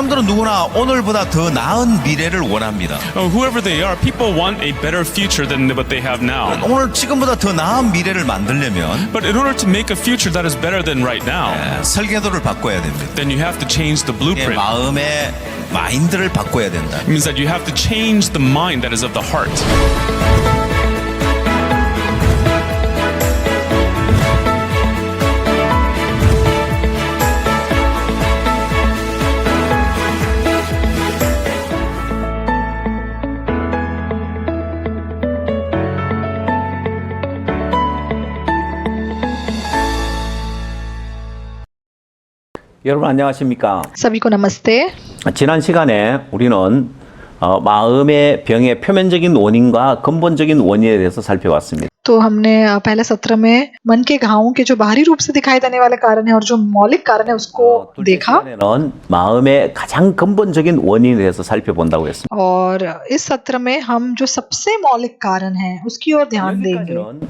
사람들은 누구나 오늘보다 더 나은 미래를 원합니다. Whoever they are, people want a better future than what they have now. 오늘 지금보다 더 나은 미래를 만들려면 But in order to make a future that is better than right now, 설계도를 바꿔야 됩니다. then you have to change the blueprint. 마음의 마인드를 바꿔야 된다. It means that you have to change the mind that is of the heart. 여러분 안녕하십니까? सभी को नमस्ते। 지난 시간에 우리는 마음의 병의 표면적인 원인과 근본적인 원인에 대해서 살펴봤습니다. तो हमने पहले सत्र में मन के घावों के जो बाहरी रूप से दिखाई देने वाले कारण है और जो मौलिक कारण है उसको 둘째 देखा 시간에는 마음의 가장 근본적인 원인에 대해서 살펴본다고 했습니다. और इस सत्र में हम जो सबसे मौलिक कारण है उसकी ओर ध्यान देंगे। 여기까지는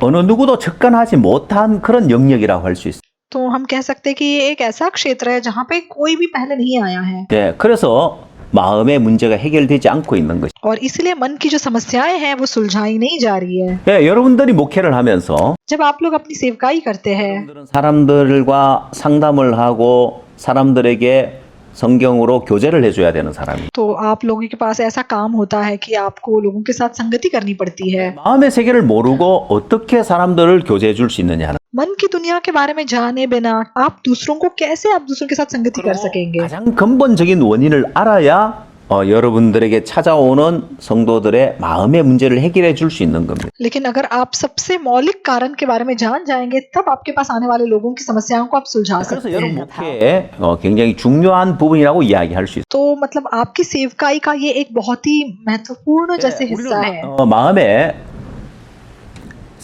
어느 누구도 접근하지 못한 그런 영역이라고 할 수 있습니다. तो हम कह सकते हैं कि ये एक ऐसा क्षेत्र है जहाँ पे कोई भी पहले नहीं आया है 네, 그래서 마음의 문제가 해결되지 않고 있는 것이. और इसलिए मन की जो समस्याएं हैं वो सुलझाई नहीं जा रही है। 네, 여러분들이 목회를 하면서 जब आप लोग अपनी सेवकाई करते हैं 여러분들은 사람들과 상담을 하고 사람들에게 성경으로 교제를 해줘야 되는 사람이. तो आप लोगों के पास ऐसा काम होता है कि आपको लोगों के साथ संगति करनी पड़ती है। 마음의 세계를 모르고 어떻게 사람들을 교제해 줄 수 있느냐는 मन की दुनिया के बारे में जाने बिना आप दूसरों को कैसे आप दूसरों के साथ संगति कर सकेंगे। 가장 근본적인 원인을 알아야 여러분들에게 찾아오는 성도들의 마음의 문제를 해결해 줄 수 있는 겁니다. लेकिन अगर आप सबसे मौलिक कारण के बारे में जान जाएंगे तब आपके पास आने वाले लोगों की समस्याओं को आप सुलझा 그래서 सकते 여러분 हैं। 목회에 굉장히 중요한 부분이라고 이야기할 수 있어요. तो मतलब आपकी सेवकाई का ये एक बहुत ही महत्वपूर्ण जैसे हिस्सा है। 마음에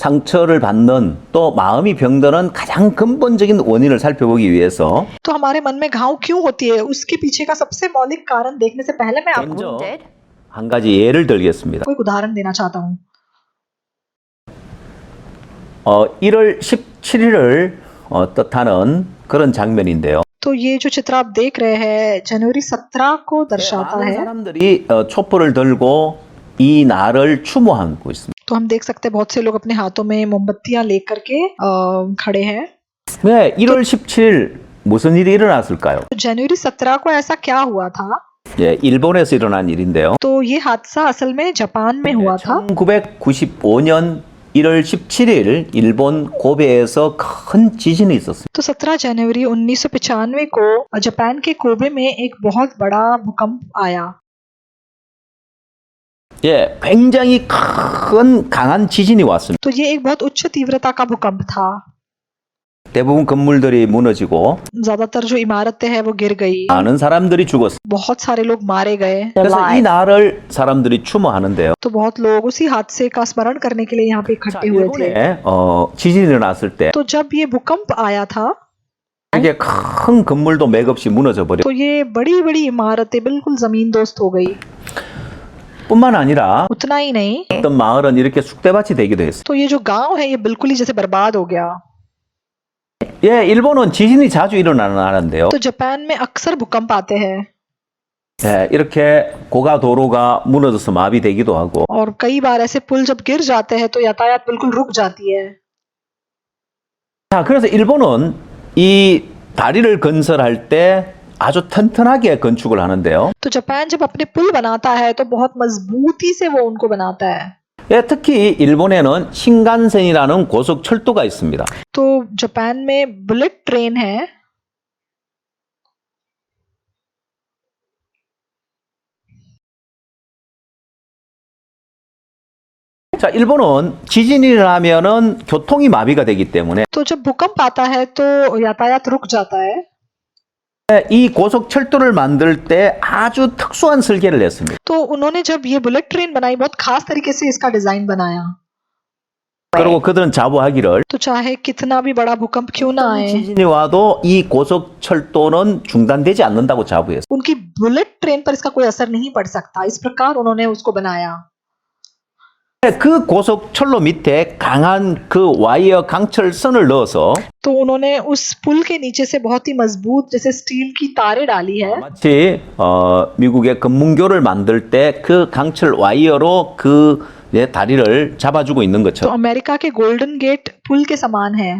상처를 받는 또 마음이 병드는 가장 근본적인 원인을 살펴보기 위해서 तो हमारे मन में घाव क्यों होती है उसके पीछे का सबसे मौलिक कारण देखने से पहले मैं आपको 먼저 한 가지 예를 들겠습니다. कोई उदाहरण देना चाहता हूँ। 1월 17일을 뜻하는 그런 장면인데요. तो ये जो चित्र आप देख रहे हैं जनवरी 17 को दर्शाता 많은 है। 사람들이 촛불을 들고 이 날을 추모하고 있습니다. तो हम देख सकते हैं बहुत से लोग अपने हाथों में मोमबत्तियां लेकर के खड़े हैं। 네, 1월 17일 무슨 일이 일어났을까요? तो जनवरी 17 को ऐसा क्या हुआ था? 예, 일본에서 일어난 일인데요. तो ये हादसा असल में जापान में हुआ था। 1995년 1월 17일 일본 고베에서 큰 지진이 있었습니다. तो 17 जनवरी 1995 को जापान के कोबे में एक बहुत बड़ा भूकंप आया। 예, 굉장히 큰 강한 지진이 왔습니다. तो ये एक बहुत उच्च तीव्रता का भूकंप था। 대부분 건물들이 무너지고 ज्यादातर जो इमारतें हैं वो गिर गई, 많은 사람들이 죽었습니다. बहुत सारे लोग मारे गए। 그래서 이 날을 사람들이 추모하는데요. तो बहुत लोग उसी हादसे का स्मरण करने के लिए यहाँ पे 자, इकट्ठे हुए थे। 일본에 지진이 일어났을 때 तो जब ये भूकंप आया था 이게 큰 건물도 맥없이 무너져 버려. तो ये बड़ी बड़ी इमारतें बिल्कुल जमींदोस्त हो गई। 뿐만 아니라 उतना ही नहीं, 어떤 마을은 이렇게 쑥대밭이 되기도 했어요. तो ये जो गांव है ये बिल्कुल ही जैसे बर्बाद हो गया। 예, 일본은 지진이 자주 일어나는 나라인데요. तो जापान में अक्सर भूकंप आते हैं 예, 이렇게 고가 도로가 무너져서 마비되기도 하고 और कई बार ऐसे पुल जब गिर जाते हैं तो यातायात बिल्कुल रुक जाती है। 자, 그래서 일본은 이 다리를 건설할 때 아주 튼튼하게 건축을 하는데요. तो जापान जब अपने पुल बनाता है तो बहुत मजबूती से वो उनको बनाता है। 예, 특히 일본에는 신간센이라는 고속철도가 있습니다. तो जापान में बुलेट ट्रेन है। 자, 일본은 지진이 일어나면은 교통이 마비가 되기 때문에 तो जब भूकंप आता है तो यातायात रुक जाता है। 이 고속철도를 만들 때 아주 특수한 설계를 했습니다. तो उन्होंने जब ये बुलेट ट्रेन बनाई बहुत खास तरीके से इसका डिजाइन बनाया। 그리고 그들은 자부하기를 तो चाहे कितना भी बड़ा भूकंप क्यों ना आए, 지진이 와도 이 고속철도는 중단되지 않는다고 자부했어요. उनकी बुलेट ट्रेन पर इसका कोई असर नहीं पड़ सकता, इस प्रकार उन्होंने उसको बनाया। 그 고속철로 밑에 강한 그 와이어 강철선을 넣어서 तो उन्होंने उस पुल के नीचे से बहुत ही मजबूत जैसे स्टील की तारें डाली है 마치 미국의 금문교를 만들 때 그 강철 와이어로 그 다리를 잡아주고 있는 तो 것처럼 अमेरिका के गोल्डन गेट पुल के समान है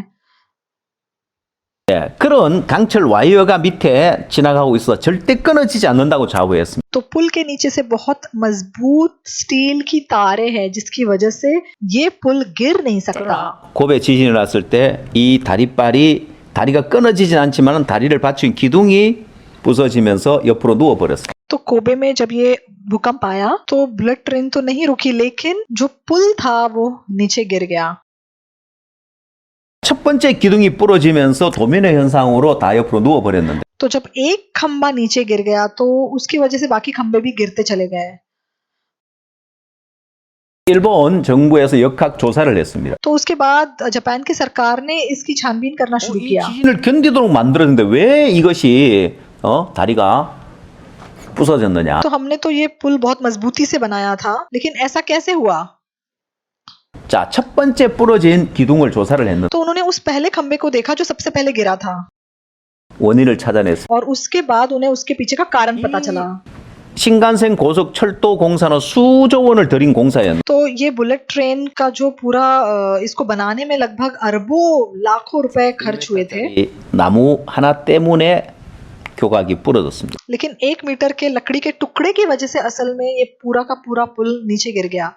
그런 강철 와이어가 밑에 지나가고 있어 절대 끊어지지 않는다고 자부했습니다. तो पुल के नीचे से बहुत मजबूत स्टील की तारें हैं जिसकी वजह से ये पुल गिर नहीं सकता 고베 지진이 났을 때 이 다리가 끊어지진 않지만 다리를 받친 기둥이 부서지면서 옆으로 누워버렸어요. तो कोबे में जब ये भूकंप आया तो बुलेट ट्रेन तो नहीं रुकी लेकिन जो पुल था वो नीचे गिर गया 첫 번째 기둥이 부러지면서 도미노 현상으로 다 옆으로 누워버렸는데 तो जब एक खंबा नीचे गिर गया तो उसकी वजह से बाकी खंबे भी गिरते चले गए 일본 정부에서 역학 조사를 했습니다. तो उसके बाद जापान की सरकार ने इसकी छानबीन करना शुरू 이 किया 지진을 견디도록 만들었는데 왜 이것이 다리가 부서졌느냐? तो हमने तो ये पुल बहुत मजबूती से बनाया था लेकिन ऐसा कैसे हुआ 자, 첫 번째 부러진 기둥을 조사를 했는데 तो उन्होंने उस पहले खंबे को देखा जो सबसे पहले गिरा था 원인을 찾아냈어요. और उसके बाद उन्हें उसके पीछे का कारण पता चला 신간센 고속철도 공사는 수조 원을 들인 공사였는데 तो ये बुलेट ट्रेन का जो पूरा इसको बनाने में लगभग अरबों लाखों रुपए खर्च हुए थे 이 나무 하나 때문에 교각이 부러졌습니다. लेकिन 1 मीटर के लकड़ी के टुकड़े की वजह से असल में ये पूरा का पूरा पुल नीचे गिर गया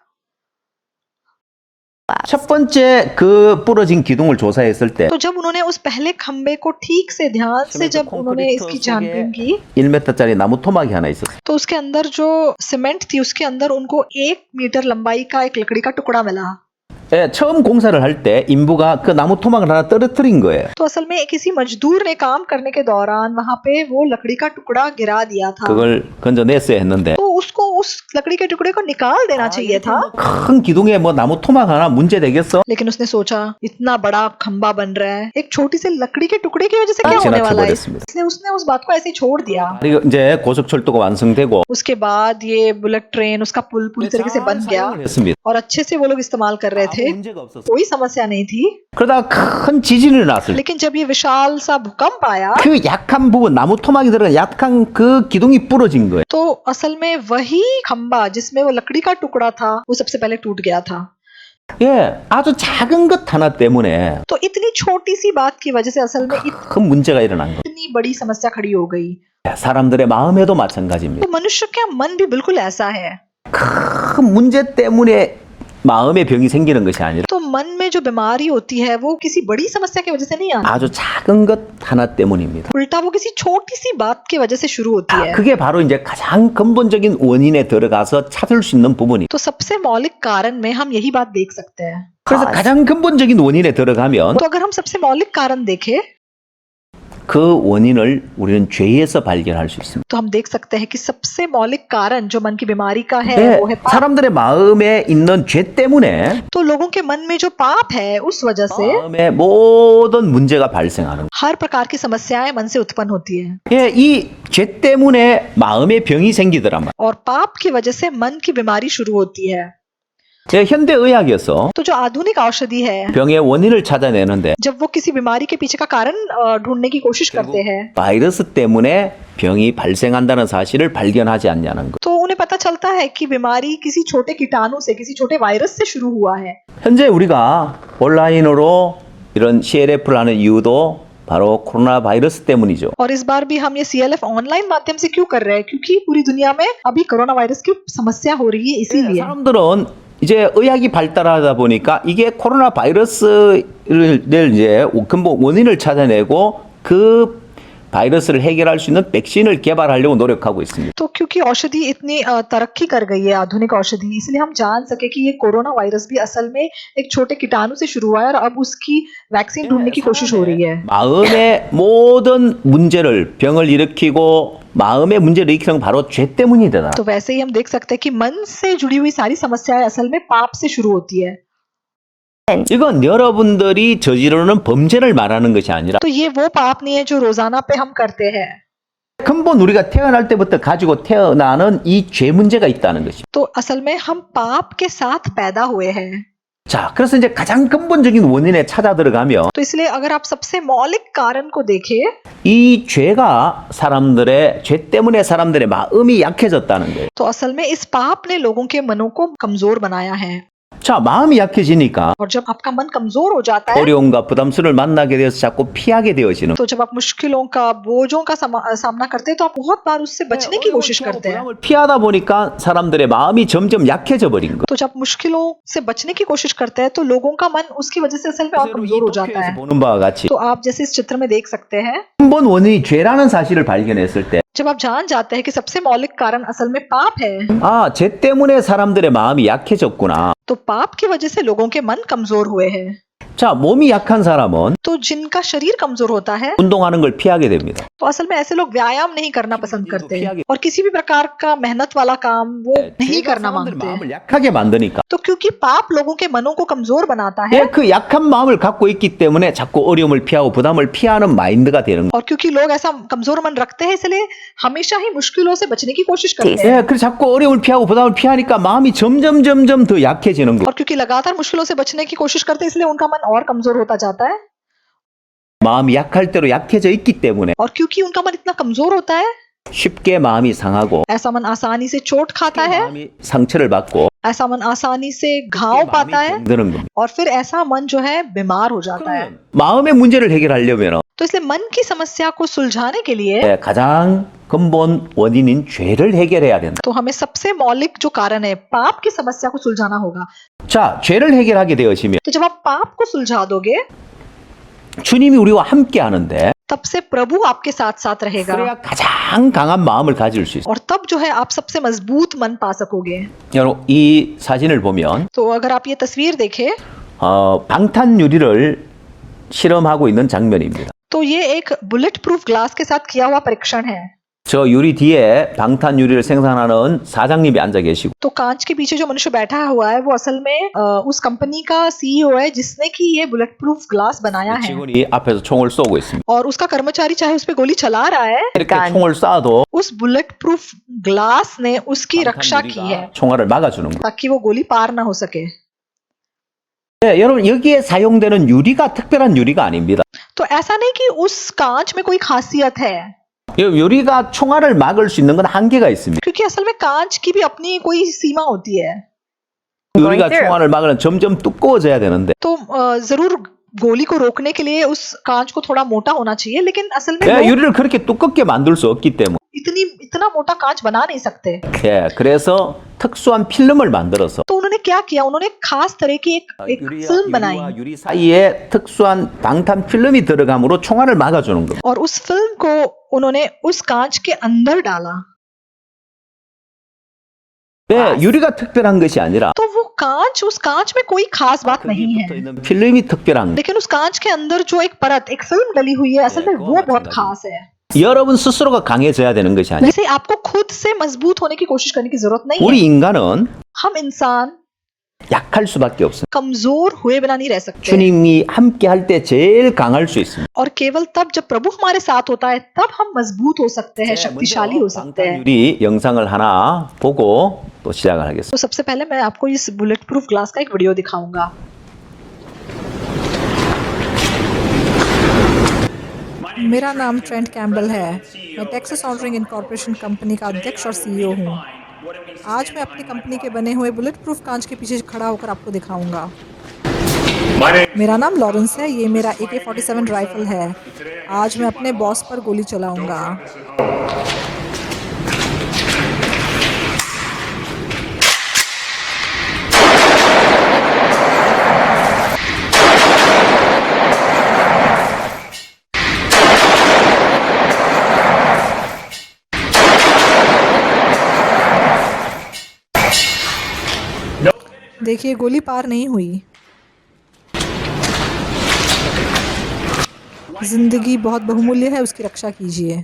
첫 번째 그 부러진 기둥을 조사했을 때 तो जब उन्होंने उस पहले खंबे को ठीक से ध्यान से जब उन्होंने इसकी छानबीन की 1m짜리 나무 토막이 하나 있었어요. तो उसके अंदर जो सीमेंट थी उसके अंदर उनको 1 मीटर लंबाई का एक लकड़ी का टुकड़ा मिला 예, 처음 공사를 할 때 인부가 그 나무 토막을 하나 떨어뜨린 거예요. तो असल में किसी मजदूर ने काम करने के दौरान वहां पे वो लकड़ी का टुकड़ा गिरा दिया था 그걸 건져냈어야 했는데 तो उसको उस लकड़ी के टुकड़े को निकाल देना चाहिए था 큰 기둥에 뭐 나무 토막 하나 문제 되겠어? लेकिन उसने सोचा इतना बड़ा खंबा बन रहा है एक छोटी सी लकड़ी के टुकड़े की वजह से क्या होने वाला है 지나쳐버렸습니다. इसलिए उसने उस बात को ऐसे ही छोड़ दिया 그리고 이제 고속철도가 완성되고 उसके बाद ये बुलेट ट्रेन उसका पुल पूरी तरीके से बन गया 사용을 했습니다. और अच्छे से वो लोग इस्तेमाल कर रहे थे 아무 문제가 없었어요. कोई समस्या नहीं थी 그러다가 큰 지진이 났을 때 लेकिन जब ये विशाल सा भूकंप आया 그 약한 부분 나무 토막이 들어간 약한 그 기둥이 부러진 거예요. तो असल में वही खंबा जिसमें वो लकड़ी का टुकड़ा था वो सबसे पहले टूट गया था 예, 아주 작은 것 하나 때문에 तो इतनी छोटी सी बात की वजह से असल में 큰 문제가 일어난 거예요. इतनी बड़ी समस्या खड़ी हो गई 사람들의 마음에도 마찬가지입니다. तो मनुष्य का मन भी बिल्कुल ऐसा है 큰 문제 때문에 마음의 병이 생기는 것이 아니라 तो मन में जो बीमारी होती है वो किसी बड़ी समस्या की वजह से नहीं आती 아주 작은 것 하나 때문입니다. उल्टा वो किसी छोटी सी बात की वजह से शुरू होती है 그게 바로 이제 가장 근본적인 원인에 들어가서 찾을 수 있는 부분이. तो सबसे मौलिक कारण में हम यही बात देख सकते हैं 그래서 가장 근본적인 원인에 들어가면 तो अगर हम सबसे मौलिक कारण देखें 그 원인을 우리는 죄에서 발견할 수 있습니다. तो हम देख सकते हैं कि सबसे मौलिक कारण जो मन की बीमारी का है 네, वो है पाप 사람들의 마음에 있는 죄 때문에 तो लोगों के मन में जो पाप है उस वजह से 마음에 모든 문제가 발생하는 거예요. हर प्रकार की समस्याएं मन से उत्पन्न होती है 예, 이 죄 때문에 마음의 병이 생기더란 말이에요. और पाप की वजह से मन की बीमारी शुरू होती है 현대 의학에서 तो जो आधुनिक औषधि है 병의 원인을 찾아내는데 जब वो किसी बीमारी के पीछे का कारण ढूंढने की कोशिश करते हैं 바이러스 때문에 병이 발생한다는 사실을 발견하지 않냐는 거. तो उन्हें पता चलता है कि बीमारी किसी छोटे कीटाणु से किसी छोटे वायरस से शुरू हुआ है 현재 우리가 온라인으로 이런 CLF를 하는 이유도 바로 코로나 바이러스 때문이죠. और इस बार भी हम ये CLF ऑनलाइन माध्यम से क्यों कर रहे हैं क्योंकि पूरी दुनिया में अभी कोरोना वायरस की समस्या हो रही है इसीलिए 사람들은 이제 의학이 발달하다 보니까 이게 코로나 바이러스를 이제 근본 원인을 찾아내고 그 바이러스를 해결할 수 있는 백신을 개발하려고 노력하고 있습니다. तो क्योंकि औषधि इतनी तरक्की कर गई है आधुनिक औषधि इसलिए हम जान सके कि ये कोरोना वायरस भी असल में एक छोटे कीटाणु से शुरू हुआ है और अब उसकी वैक्सीन ढूंढने की कोशिश हो रही है 마음의 모든 문제를 병을 일으키고 마음의 문제를 일으키는 건 바로 죄 때문이다. तो वैसे ही हम देख सकते हैं कि मन से जुड़ी हुई सारी समस्याएं असल में पाप से शुरू होती है 이건 여러분들이 저지르는 범죄를 말하는 것이 아니라 तो ये वो पाप नहीं है जो रोजाना पे हम करते हैं 근본 우리가 태어날 때부터 가지고 태어나는 이 죄 문제가 있다는 것입니다. तो असल में हम पाप के साथ पैदा हुए हैं। 자, 그래서 이제 가장 근본적인 원인에 찾아 들어가면 तो इसलिए अगर आप सबसे मौलिक कारण को देखें 이 죄가 죄 때문에 사람들의 마음이 약해졌다는 거예요. तो असल में इस पाप ने लोगों के मनों को कमजोर बनाया है। 자, 마음이 약해지니까 और जब आपका मन कमजोर हो जाता है 어려움과 부담스러움을 만나게 되어서 자꾸 피하게 되어지는 तो जब आप मुश्किलों का बोझों का सामना करते हैं तो आप बहुत बार उससे बचने की कोशिश करते हैं। 부담을 피하다 보니까 사람들의 마음이 점점 약해져 버린 거. तो जब मुश्किलों से बचने की कोशिश करते हैं तो लोगों का मन उसकी वजह से असल में और कमजोर हो जाता है। 보는 바와 같이 तो आप जैसे इस चित्र में देख सकते हैं 근본 원인이 죄라는 사실을 발견했을 때 जब आप जान जाते हैं कि सबसे मौलिक कारण असल में पाप है 아, 죄 때문에 사람들의 마음이 약해졌구나. तो पाप की वजह से लोगों के मन कमजोर हुए हैं। 자, 몸이 약한 사람은 तो जिनका शरीर कमजोर होता है 운동하는 걸 피하게 됩니다. तो असल में ऐसे लोग व्यायाम नहीं करना पसंद करते तो और किसी भी प्रकार का मेहनत वाला काम वो नहीं 죄가 करना 사람들의 मांगते हैं। 마음을 약하게 만드니까 तो क्योंकि पाप लोगों के मनों को कमजोर बनाता है 예, 그 약한 마음을 갖고 있기 때문에 자꾸 어려움을 피하고 부담을 피하는 마인드가 되는 거예요. और क्योंकि लोग ऐसा कमजोर मन रखते हैं इसलिए हमेशा ही मुश्किलों से बचने की कोशिश करते हैं। 예, 그래서 자꾸 어려움을 피하고 부담을 피하니까 마음이 점점 더 약해지는 거예요. और क्योंकि लगातार मुश्किलों से बचने की कोशिश करते हैं इसलिए उनका मन और कमजोर होता जाता है। 마음이 약할 대로 약해져 있기 때문에 और क्योंकि उनका मन इतना कमजोर होता है 쉽게 마음이 상하고 ऐसा मन आसानी से चोट खाता है, 마음이 상처를 받고 ऐसा मन आसानी से घाव पाता है 병드는 겁니다. और फिर ऐसा मन जो है बीमार हो जाता है। 마음의 문제를 해결하려면 तो इसलिए मन की समस्या को सुलझाने के लिए 가장 근본 원인인 죄를 해결해야 된다. तो हमें सबसे मौलिक जो कारण है पाप की समस्या को सुलझाना होगा। 자, 죄를 해결하게 되어지면 तो जब आप पाप को सुलझा दोगे 주님이 우리와 함께 하는데 तब से प्रभु आपके साथ साथ रहेगा 그래야 가장 강한 마음을 가질 수 있어요. और तब जो है आप सबसे मजबूत मन पा सकोगे। 여러분, 이 사진을 보면 तो अगर आप ये तस्वीर देखें 방탄 유리를 실험하고 있는 장면입니다. तो ये एक बुलेट प्रूफ ग्लास के साथ किया हुआ परीक्षण है। 저 유리 뒤에 방탄 유리를 생산하는 사장님이 앉아 계시고 तो कांच के पीछे जो मनुष्य बैठा हुआ है वो असल में उस कंपनी का सीईओ है जिसने कि ये बुलेट प्रूफ ग्लास बनाया है 직원이 앞에서 총을 쏘고 있습니다. और उसका कर्मचारी चाहे उस पे गोली चला रहा है 이렇게 총을 쏴도 उस बुलेट प्रूफ ग्लास ने उसकी 방탄 रक्षा की है 유리가 총알을 막아주는 거예요. ताकि वो गोली पार ना हो सके। 네, 여러분, 여기에 사용되는 유리가 특별한 유리가 아닙니다. तो ऐसा नहीं कि उस कांच में कोई खासियत है 유리가 총알을 막을 수 있는 건 한계가 있습니다. क्योंकि असल में कांच की भी अपनी कोई सीमा होती है। 유리가 총알을 막으면 점점 두꺼워져야 되는데 तो जरूर गोली को रोकने के लिए उस कांच को थोड़ा मोटा होना चाहिए लेकिन असल में 예, लोग 유리를 그렇게 두껍게 만들 수 없기 때문에 इतना मोटा कांच बना नहीं सकते। 예, 그래서 특수한 필름을 만들어서 तो उन्होंने क्या किया उन्होंने खास तरह की एक फिल्म बनाई 유리와 유리 사이에 특수한 방탄 필름이 들어감으로 총알을 막아주는 겁니다. और उस फिल्म को उन्होंने उस कांच के अंदर डाला। 네, 유리가 특별한 것이 아니라 तो वो कांच उस कांच में कोई खास बात नहीं 붙어 है 있는 필름이 특별한 거예요. लेकिन उस कांच के अंदर जो एक परत एक फिल्म डली हुई है असल में वो बहुत खास है। 여러분 스스로가 강해져야 되는 것이 아니라 वैसे आपको खुद से मजबूत होने की कोशिश करने की जरूरत नहीं 우리 है। 인간은 हम इंसान 약할 수밖에 없습니다. कमजोर हुए बिना नहीं रह सकते 주님이 함께 할 때 제일 강할 수 있습니다. और केवल तब जब प्रभु हमारे साथ होता है तब हम मजबूत हो सकते हैं शक्तिशाली हो सकते हैं। 방탄유리 영상을 하나 보고 또 시작을 하겠습니다. तो सबसे पहले मैं आपको इस बुलेट प्रूफ ग्लास का एक वीडियो दिखाऊंगा। मेरा नाम ट्रेंट कैम्बल है। मैं टेक्सास ऑनरिंग इनकॉर्पोरेशन कंपनी का अध्यक्ष और सीईओ हूँ। आज मैं अपनी कंपनी के बने हुए बुलेट प्रूफ कांच के पीछे खड़ा होकर आपको दिखाऊंगा। मेरा नाम लॉरेंस है। ये मेरा AK-47 राइफल है। आज मैं अपने बॉस पर गोली चलाऊंगा। देखिए गोली पार नहीं हुई। जिंदगी बहुत बहुमूल्य है, उसकी रक्षा कीजिए।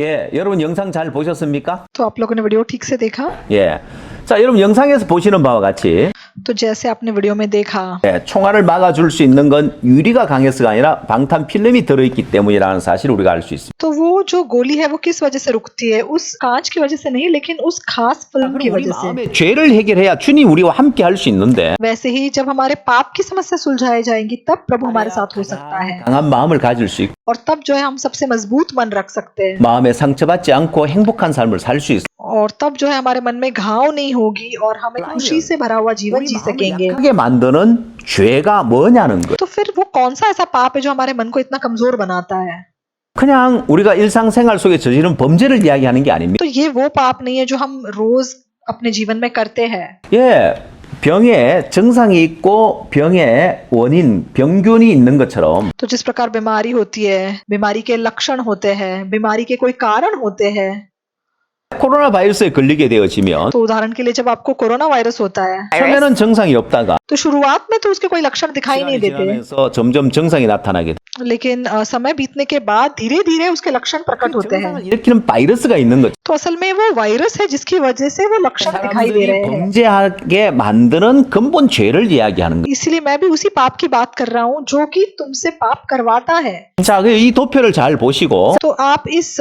예, 여러분 영상 잘 보셨습니까? तो आप लोगों ने वीडियो ठीक से देखा। 예. 자, 여러분 영상에서 보시는 바와 같이 तो जैसे आपने वीडियो में देखा 총알을 막아줄 수 있는 건 유리가 강해서가 아니라 방탄 필름이 들어있기 때문이라는 사실을 우리가 알 수 있습니다. तो वो जो गोली है वो किस वजह से रुकती है, उस कांच की वजह से नहीं लेकिन उस खास फिल्म की 우리 वजह से। 마음의 죄를 해결해야 주님 우리와 함께 할 수 있는데 वैसे ही जब हमारे पाप की समस्या सुलझाई जाएगी तब प्रभु हमारे साथ हो सकता है 강한 마음을 가질 수 있고 और तब जो है हम सबसे मजबूत मन रख सकते हैं 마음에 상처받지 않고 행복한 삶을 살 수 있어. और तब जो है हमारे मन में घाव नहीं होगी और हम एक खुशी से भरा हुआ जीवन जी सकेंगे। 약하게 만드는 죄가 뭐냐는 거. तो फिर वो कौन सा ऐसा पाप है जो हमारे मन को इतना कमजोर बनाता है? 그냥 우리가 일상생활 속에 저지른 범죄를 이야기하는 게 아닙니다. तो ये वो पाप नहीं है जो हम रोज अपने जीवन में करते हैं। 예, 병에 증상이 있고 병에 원인, 병균이 있는 것처럼 तो जिस प्रकार बीमारी होती है, बीमारी के लक्षण होते हैं, बीमारी के कोई कारण होते हैं। 코로나 바이러스에 걸리게 되어지면 तो उदाहरण के लिए जब आपको कोरोना वायरस होता है 처음에는 증상이 없다가 तो शुरुआत में तो उसके कोई लक्षण दिखाई नहीं देते, 지나면서 점점 증상이 나타나게 돼. लेकिन समय बीतने के बाद धीरे धीरे उसके लक्षण प्रकट होते हैं। 증상을 일으키는 바이러스가 있는 거죠. तो असल में वो वायरस है जिसकी वजह से वो लक्षण दिखाई दे 사람들이 रहे हैं। 범죄하게 만드는 근본 죄를 이야기하는 거예요. इसलिए मैं भी उसी पाप की बात कर रहा हूँ जो कि तुमसे पाप करवाता है। 자, 이 도표를 잘 보시고 तो आप इस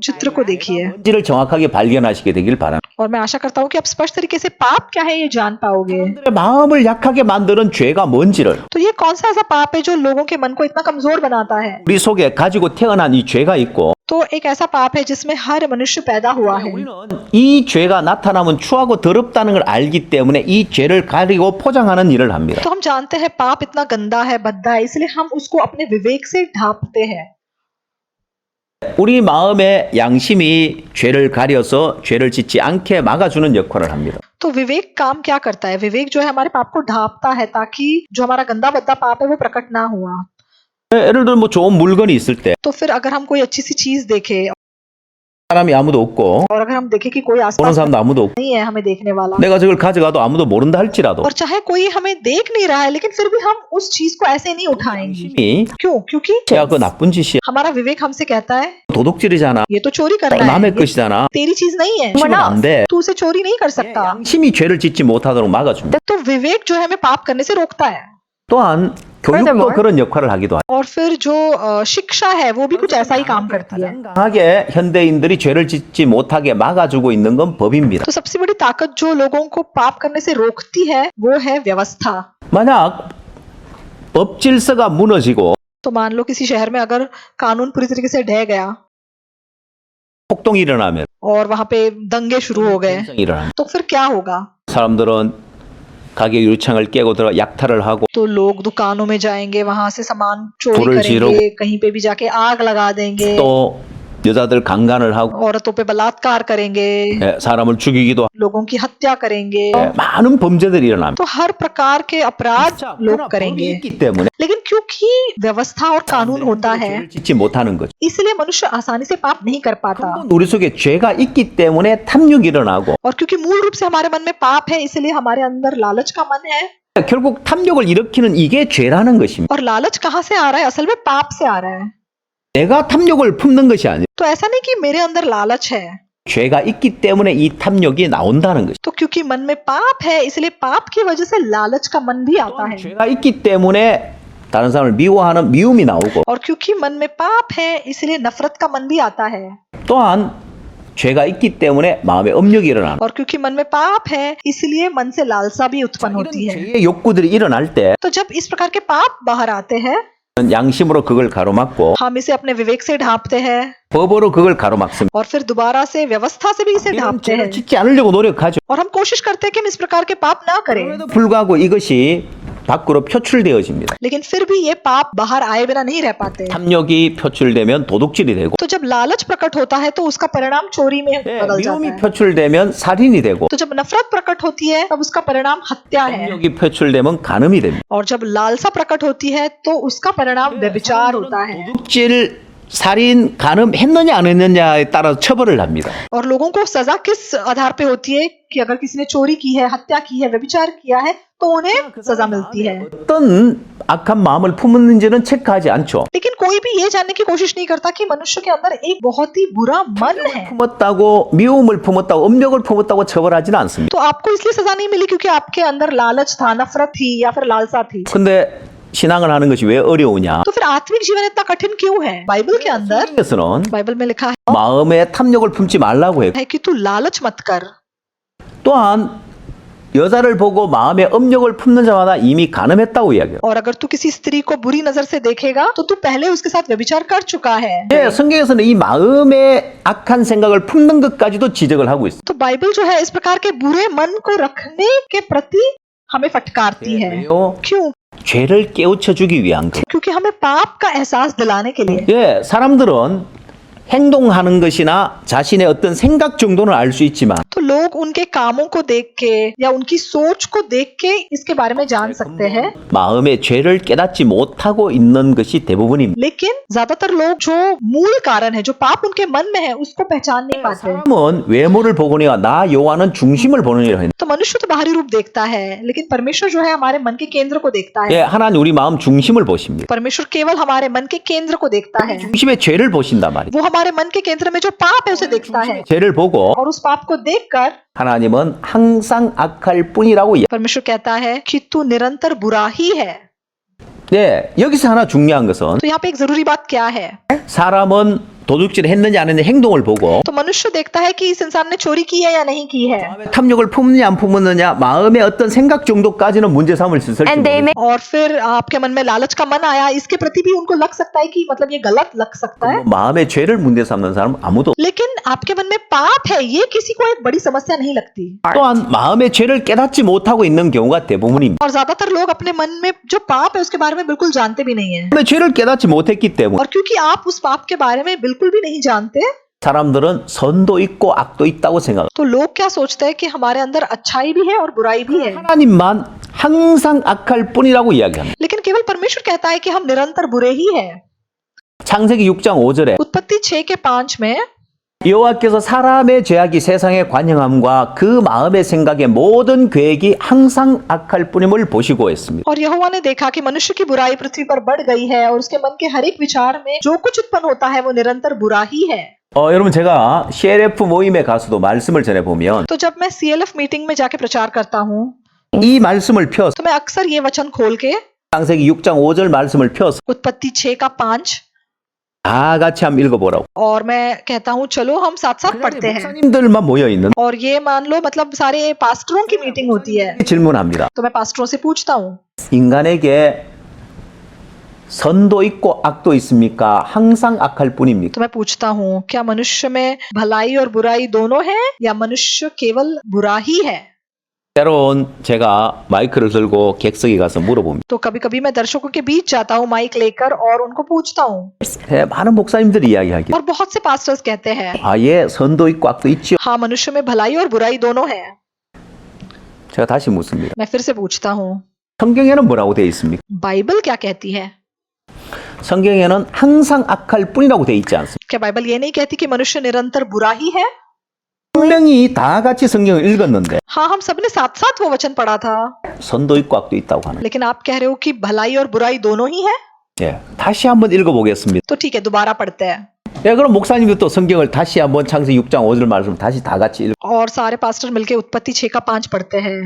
चित्र को देखिए 본질을 정확하게 발견하시게 되길 바랍니다. और मैं आशा करता हूँ कि आप स्पष्ट तरीके से पाप क्या है ये जान पाओगे। 사람들의 마음을 약하게 만드는 죄가 뭔지를 तो ये कौन सा ऐसा पाप है जो लोगों के मन को इतना कमजोर बनाता है? 우리 속에 가지고 태어난 이 죄가 있고 तो एक ऐसा पाप है जिसमें हर मनुष्य पैदा हुआ है। 우리는 이 죄가 나타나면 추하고 더럽다는 걸 알기 때문에 이 죄를 가리고 포장하는 일을 합니다. तो हम जानते हैं पाप इतना गंदा है, भद्दा है, इसलिए हम उसको अपने विवेक से ढांपते हैं। 우리 마음의 양심이 죄를 가려서 죄를 짓지 않게 막아주는 역할을 합니다. तो विवेक काम क्या करता है? विवेक जो है हमारे पाप को ढांपता है ताकि जो हमारा गंदा भद्दा पाप है वो प्रकट ना हुआ। 예를 들어 뭐 좋은 물건이 있을 때 तो फिर अगर हम कोई अच्छी सी चीज देखें 사람이 아무도 없고 और अगर हम देखें कि कोई 보는 आसपास 사람도 아무도 없고 नहीं है हमें देखने वाला, 내가 저걸 가져가도 아무도 모른다 할지라도 और चाहे कोई हमें देख नहीं रहा है लेकिन फिर भी हम उस चीज को ऐसे नहीं उठाएंगे। 양심이 क्यों? क्योंकि 야 그거 나쁜 짓이야 हमारा विवेक हमसे कहता है 도둑질이잖아 ये तो चोरी कर रहा है, 남의 ये 것이잖아 तेरी चीज नहीं है, 치면 안 돼. तू उसे चोरी नहीं कर सकता। 양심이 죄를 짓지 못하도록 막아줍니다. तो विवेक जो है हमें पाप करने से रोकता है। 또한 교육도 그런 역할을 하기도 합니다. और फिर जो शिक्षा है वो भी कुछ ऐसा ही काम करती है। 강하게 현대인들이 죄를 짓지 못하게 막아주고 있는 건 법입니다. तो सबसे बड़ी ताकत जो लोगों को पाप करने से रोकती है वो है व्यवस्था। 만약 법 질서가 무너지고 तो मान लो किसी शहर में अगर कानून पूरी तरीके से ढह गया 폭동이 일어나면 और वहां पे दंगे शुरू हो गए戦争이 일어나면 तो फिर क्या होगा? 사람들은 가게 유리창을 깨고 들어 약탈을 하고 तो लोग दुकानों में जाएंगे, वहां से सामान चोरी 불을 करेंगे, 지르고 कहीं पे भी जाके आग लगा देंगे, 또 여자들 강간을 하고 औरतों पे बलात्कार करेंगे, 사람을 죽이기도 लोगों की हत्या करेंगे। 많은 범죄들이 일어납니다. तो हर प्रकार के अपराध लोग 법이 करेंगे, 있기 때문에 लेकिन क्योंकि व्यवस्था और कानून होता है 죄를 짓지 못하는 거죠. इसलिए मनुष्य आसानी से पाप नहीं कर पाता। 우리 속에 죄가 있기 때문에 탐욕이 일어나고 और क्योंकि मूल रूप से हमारे मन में पाप है इसलिए हमारे अंदर लालच का मन है। 결국 탐욕을 일으키는 이게 죄라는 것입니다. और लालच कहाँ से आ रहा है? असल में पाप से आ रहा है। 내가 탐욕을 품는 것이 아니라 तो ऐसा नहीं कि मेरे अंदर लालच है, 죄가 있기 때문에 이 탐욕이 나온다는 것이죠. तो क्योंकि मन में पाप है इसलिए पाप की वजह से लालच का मन भी आता है। 죄가 있기 때문에 다른 사람을 미워하는 미움이 나오고 और क्योंकि मन में पाप है इसलिए नफरत का मन भी आता है। 또한 죄가 있기 때문에 마음에 음욕이 일어나는 और क्योंकि मन में पाप है इसलिए मन से लालसा भी उत्पन्न 이런 होती है। 죄의 욕구들이 일어날 때 तो जब इस प्रकार के पाप बाहर आते हैं 양심으로 그걸 가로막고 हम इसे अपने विवेक से ढांपते हैं 법으로 그걸 가로막습니다. और फिर दोबारा से व्यवस्था से भी इसे 이런 ढांपते 죄를 हैं 짓지 않으려고 노력하죠. और हम कोशिश करते हैं कि हम इस प्रकार के पाप ना करें, 그럼에도 불구하고 이것이 밖으로 표출되어집니다. लेकिन फिर भी ये पाप बाहर आए बिना नहीं रह पाते। 탐욕이 표출되면 도둑질이 되고 तो जब लालच प्रकट होता है तो उसका परिणाम चोरी में बदल जाता 미움이 है। 표출되면 살인이 되고 तो जब नफरत प्रकट होती है तब उसका परिणाम हत्या है। 탐욕이 표출되면 간음이 됩니다. और जब लालसा प्रकट होती है तो उसका परिणाम व्यभिचार होता है। 도둑질, 살인, 간음 했느냐 안 했느냐에 따라 처벌을 합니다. और लोगों को सजा किस आधार पे होती है कि अगर किसी ने चोरी की है, हत्या की है, व्यभिचार किया है तो उन्हें सजा मिलती है। 어떤 악한 마음을 품었는지는 체크하지 않죠. लेकिन कोई भी ये जानने की कोशिश नहीं करता कि मनुष्य के अंदर एक बहुत ही बुरा मन है। 품었다고 미움을 품었다고 음욕을 품었다고 처벌하지는 않습니다. तो आपको इसलिए सजा नहीं मिली क्योंकि आपके अंदर लालच था, नफरत थी या फिर लालसा थी। 근데 신앙을 하는 것이 왜 어려우냐? तो फिर आत्मिक जीवन इतना कठिन क्यों है? बाइबल के अंदर, 성경에서는 बाइबल में लिखा 마음에 탐욕을 품지 말라고 했고 है कि तू लालच मत कर। 또한 여자를 보고 마음에 음욕을 품는 자마다 이미 간음했다고 이야기해요. और अगर तू किसी स्त्री को बुरी नजर से देखेगा तो तू पहले उसके साथ व्यभिचार कर चुका है। 예, 성경에서는 이 마음에 악한 생각을 품는 것까지도 지적을 하고 있어요. तो बाइबल जो है इस प्रकार के बुरे मन को रखने के प्रति हमें फटकारती है। 왜요? क्यों? 죄를 깨우쳐 주기 위한 거. क्योंकि हमें पाप का एहसास दिलाने के लिए। 예, 사람들은 행동하는 것이나 자신의 어떤 생각 정도는 알 수 있지만 तो लोग उनके कामों को देख के या उनकी सोच को देख के इसके बारे में जान सकते हैं, 마음의 죄를 깨닫지 못하고 있는 것이 대부분입니다. लेकिन ज्यादातर लोग जो मूल कारण है, जो पाप उनके मन में है, उसको पहचान नहीं पाते। 사람은 외모를 보거니와 나 여호와는 중심을 보느니라 했는데 तो मनुष्य तो बाहरी रूप देखता है, लेकिन परमेश्वर जो है हमारे मन के केंद्र को देखता 예, है। 하나님 우리 마음 중심을 보십니다. परमेश्वर केवल हमारे मन के केंद्र को देखता है। 중심의 죄를 보신단 말이에요. वो हमारे मन के केंद्र में जो पाप है उसे देखता है, 죄를 보고 और उस पाप को देखकर 하나님은 항상 악할 뿐이라고 이야기해요. परमेश्वर कहता है कि तू निरंतर बुरा ही है। 네, 여기서 하나 중요한 것은 तो यहाँ पे एक जरूरी बात क्या है? 사람은 도둑질 했는지 안 했는지 행동을 보고 तो मनुष्य देखता है कि इस इंसान ने चोरी की है या नहीं की है, 탐욕을 품느냐 안 품었느냐 마음의 어떤 생각 정도까지는 문제 삼을 수 있을지 모르겠어요. और फिर आपके मन में लालच का मन आया, इसके प्रति भी उनको लग सकता है कि मतलब ये गलत लग सकता है, 마음의 죄를 문제 삼는 사람 아무도 लेकिन आपके मन में पाप है ये किसी को एक बड़ी समस्या नहीं लगती। 또한 마음의 죄를 깨닫지 못하고 있는 경우가 대부분입니다. और ज्यादातर लोग अपने मन में जो पाप है उसके बारे में बिल्कुल जानते भी नहीं है, 마음의 죄를 깨닫지 못했기 때문에 और क्योंकि आप उस पाप के बारे में बिल्कुल भी नहीं जानते, 사람들은 선도 있고 악도 있다고 생각해요. तो लोग क्या सोचते हैं कि हमारे अंदर अच्छाई भी है और बुराई भी है, 하나님만 항상 악할 뿐이라고 이야기합니다. लेकिन केवल परमेश्वर कहता है कि हम निरंतर बुरे ही है। 창세기 6장 5절에 उत्पत्ति 6:5 में 여호와께서 사람의 죄악이 세상에 관영함과 그 마음의 생각의 모든 계획이 항상 악할 뿐임을 보시고 했습니다. और यहोवा ने देखा कि मनुष्य की बुराई पृथ्वी पर बढ़ गई है और उसके मन के हर एक विचार में जो कुछ उत्पन्न होता है वो निरंतर बुरा ही है। 여러분 제가 CLF 모임에 가서도 말씀을 전해 보면 तो जब मैं CLF मीटिंग में जाके प्रचार करता हूँ 이 말씀을 펴서 तो मैं अक्सर ये वचन खोल के 창세기 6장 5절 말씀을 펴서 उत्पत्ति 6:5 다 같이 한번 읽어보라고. और मैं कहता हूँ चलो हम साथ साथ पढ़ते हैं, 목사님들만 모여 있는 और ये मान लो मतलब सारे पास्टरों की मीटिंग होती है। 질문합니다. तो मैं पास्टरों से पूछता हूँ 인간에게 선도 있고 악도 있습니까? 항상 악할 뿐입니까? तो मैं पूछता हूँ क्या मनुष्य में भलाई और बुराई दोनों है या मनुष्य केवल बुरा ही है? 때론 제가 마이크를 들고 객석에 가서 물어봅니다. तो कभी कभी मैं दर्शकों के बीच जाता हूँ माइक लेकर और उनको पूछता हूँ, 많은 목사님들이 이야기하기를 और बहुत से पास्टर्स कहते हैं 예, 선도 있고 악도 있죠. हाँ मनुष्य में भलाई और बुराई दोनों है। 제가 다시 묻습니다. मैं फिर से पूछता हूँ 성경에는 뭐라고 되어 있습니까? बाइबल क्या कहती है? 성경에는 항상 악할 뿐이라고 되어 있지 않습니까? क्या बाइबल ये नहीं कहती कि मनुष्य निरंतर बुरा ही है? 분명히 다 같이 성경을 읽었는데 हाँ हम सबने साथ साथ वो वचन पढ़ा था, 선도 있고 악도 있다고 하는. लेकिन आप कह रहे हो कि भलाई और बुराई दोनों ही है। 예, 다시 한번 읽어보겠습니다. तो ठीक है दोबारा पढ़ते हैं, 예, 그럼 목사님도 또 성경을 다시 한번 창세기 6장 5절 말씀 다시 다 같이 और सारे पास्टर मिलके उत्पत्ति 6:5 पढ़ते हैं।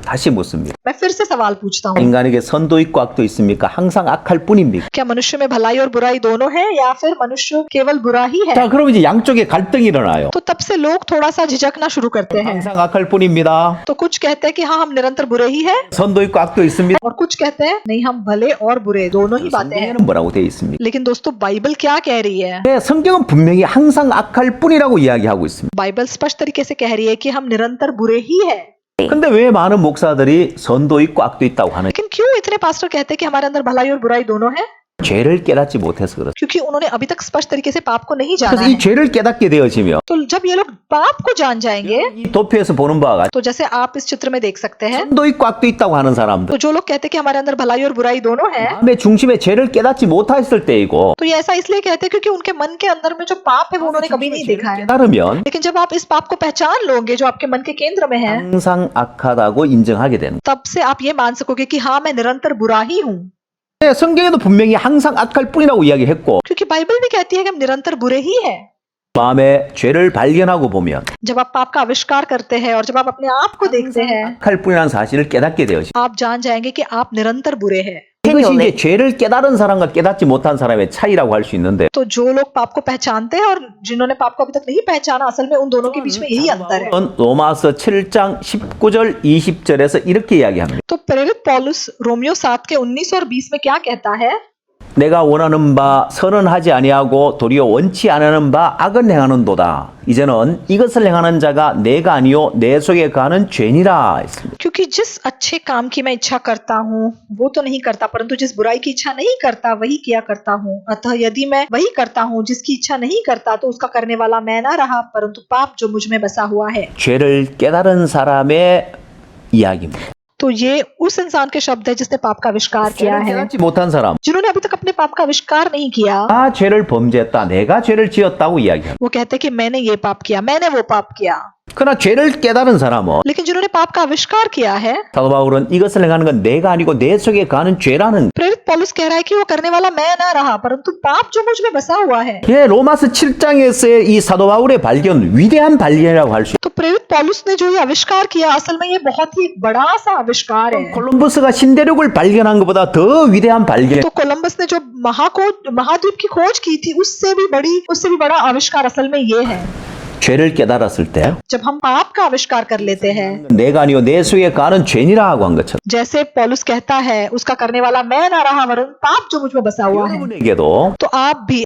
다시 묻습니다. मैं फिर से सवाल पूछता हूँ 인간에게 선도 있고 악도 있습니까? 항상 악할 뿐입니까? क्या मनुष्य में भलाई और बुराई दोनों है या फिर मनुष्य केवल बुरा ही है? 자, 그럼 이제 양쪽에 갈등이 일어나요. तो तब से लोग थोड़ा सा झिझकना शुरू करते हैं। 항상 악할 뿐입니다. तो कुछ कहते हैं कि हाँ हम निरंतर बुरे ही है, 선도 있고 악도 있습니다. और कुछ कहते हैं नहीं हम भले और बुरे दोनों ही बातें हैं। 성경에는 뭐라고 되어 있습니까? लेकिन दोस्तों बाइबल क्या कह रही है? 네, 성경은 분명히 항상 악할 뿐이라고 이야기하고 있습니다. बाइबल स्पष्ट तरीके से कह रही है कि हम निरंतर बुरे ही है। 근데 왜 많은 목사들이 선도 있고 악도 있다고 하는? लेकिन क्यों इतने पास्टर कहते हैं कि हमारे अंदर भलाई और बुराई दोनों है? 죄를 깨닫지 못해서 그렇다. क्योंकि उन्होंने अभी तक स्पष्ट तरीके से पाप को नहीं जाना 그래서 है। 이 죄를 깨닫게 되어지면 तो जब ये लोग पाप को जान जाएंगे, 이 도표에서 보는 바와 같이 तो जैसे आप इस चित्र में देख सकते हैं, 선도 있고 악도 있다고 하는 사람들 तो जो लोग कहते हैं कि हमारे अंदर भलाई और बुराई दोनों है, 마음의 중심에 죄를 깨닫지 못했을 때이고 तो ये ऐसा इसलिए कहते हैं क्योंकि उनके मन के अंदर में जो पाप है वो उन्होंने कभी नहीं देखा है। 깨달으면 लेकिन जब आप इस पाप को पहचान लोगे जो आपके मन के केंद्र में है, 항상 악하다고 인정하게 되는 तब से आप ये मान सकोगे कि हाँ, मैं निरंतर बुरा ही हूँ। 거예요. 성경에도 분명히 항상 악할 뿐이라고 이야기했고 क्योंकि बाइबल भी कहती है कि हम निरंतर बुरे ही हैं। 마음에 죄를 발견하고 보면 जब आप पाप का आविष्कार करते हैं और जब आप अपने आप को देखते हैं, 악할 뿐이라는 사실을 깨닫게 되어지. आप जान जाएंगे कि आप निरंतर बुरे हैं। 이것이 이제 죄를 깨달은 사람과 깨닫지 못한 사람의 차이라고 할 수 있는데 तो जो लोग पाप को पहचानते हैं और जिन्होंने पाप को अभी तक नहीं पहचाना, असल में उन दोनों के बीच में यही अंतर है। 로마서 7장 19절 20절에서 이렇게 이야기합니다. तो प्रेरित पौलुस रोमियो 7 के 19 और 20 में क्या कहता है? 내가 원하는 바 선은 하지 아니하고 도리어 원치 않는 바 악은 행하는도다. 이제는 이것을 행하는 자가 내가 아니요 내 속에 가는 죄니라 했습니다. क्योंकि जिस अच्छे काम की मैं इच्छा करता हूँ वो तो नहीं करता, परंतु जिस बुराई की इच्छा नहीं करता वही किया करता हूँ। अतः यदि मैं वही करता हूँ जिसकी इच्छा नहीं करता, तो उसका करने वाला मैं ना रहा परंतु पाप जो मुझ में बसा हुआ है। 죄를 깨달은 사람의 이야기입니다. तो ये उस इंसान के शब्द है जिसने पाप का आविष्कार किया 죄를 है। 깨닫지 못한 사람 जिन्होंने अभी तक अपने पाप का आविष्कार नहीं किया, 나 죄를 범죄했다. 내가 죄를 지었다고 이야기합니다. वो कहते हैं कि मैंने ये पाप किया, मैंने वो पाप किया। 그러나 죄를 깨달은 사람은 लेकिन जिन्होंने पाप का आविष्कार किया है, 사도 바울은 이것을 행하는 건 내가 아니고 내 속에 가는 죄라는 प्रेरित पौलुस कह रहा है कि वो करने वाला मैं ना रहा परंतु पाप जो मुझ में बसा हुआ है। 예, 로마서 7장에서의 이 사도 바울의 발견, 위대한 발견이라고 할 수 있어요. तो प्रेरित पौलुस ने जो ये आविष्कार किया, असल में ये बहुत ही एक बड़ा सा आविष्कार है। 콜럼버스가 신대륙을 발견한 것보다 더 위대한 발견. तो कोलंबस ने जो महाद्वीप की खोज की थी, उससे भी बड़ा आविष्कार असल में ये है। 죄를 깨달았을 때 जब हम पाप का आविष्कार कर लेते हैं, 내가 아니요 내 속에 가는 죄니라 하고 한 것처럼 जैसे पौलुस कहता है उसका करने वाला मैं ना रहा वरन पाप जो मुझ में बसा हुआ है, 여러분에게도 तो आप भी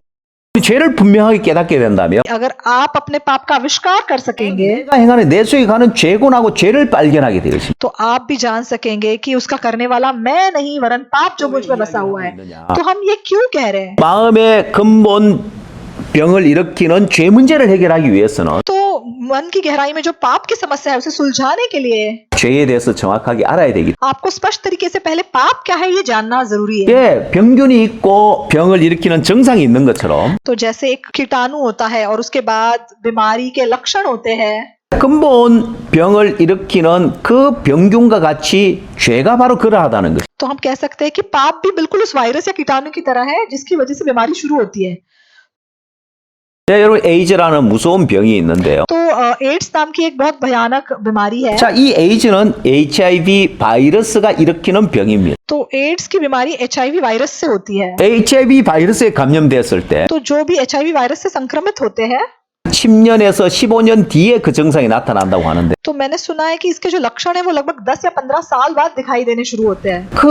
죄를 분명하게 깨닫게 된다면 अगर आप अपने पाप का आविष्कार कर सकेंगे, 내가 행하는 내 속에 가는 죄곤하고 죄를 발견하게 되어집니다. तो आप भी जान सकेंगे कि उसका करने वाला मैं नहीं वरन पाप जो मुझ में बसा हुआ है। तो हम ये क्यों कह रहे हैं? 마음의 근본 병을 일으키는 죄 문제를 해결하기 위해서는 तो मन की गहराई में जो पाप की समस्या है उसे सुलझाने के लिए 죄에 대해서 정확하게 알아야 되기 आपको स्पष्ट तरीके से पहले पाप क्या है ये जानना जरूरी है। 때문에 병균이 있고 병을 일으키는 증상이 있는 것처럼 तो जैसे एक कीटाणु होता है और उसके बाद बीमारी के लक्षण होते हैं, 근본 병을 일으키는 그 병균과 같이 죄가 바로 그러하다는 것. तो हम कह सकते हैं कि पाप भी बिल्कुल उस वायरस या कीटाणु की तरह है जिसकी वजह से बीमारी शुरू होती है। 자, 여러분 에이즈라는 무서운 병이 있는데요. तो एड्स नाम की एक बहुत भयानक बीमारी है। 자, 이 에이즈는 HIV 바이러스가 일으키는 병입니다. तो एड्स की बीमारी HIV वायरस से होती है। HIV 바이러스에 감염되었을 때 तो जो भी HIV वायरस से संक्रमित होते हैं, 10년에서 15년 뒤에 그 증상이 나타난다고 하는데 तो मैंने सुना है कि इसके जो लक्षण है वो लगभग 10 या 15 साल बाद दिखाई देने शुरू होते हैं। 그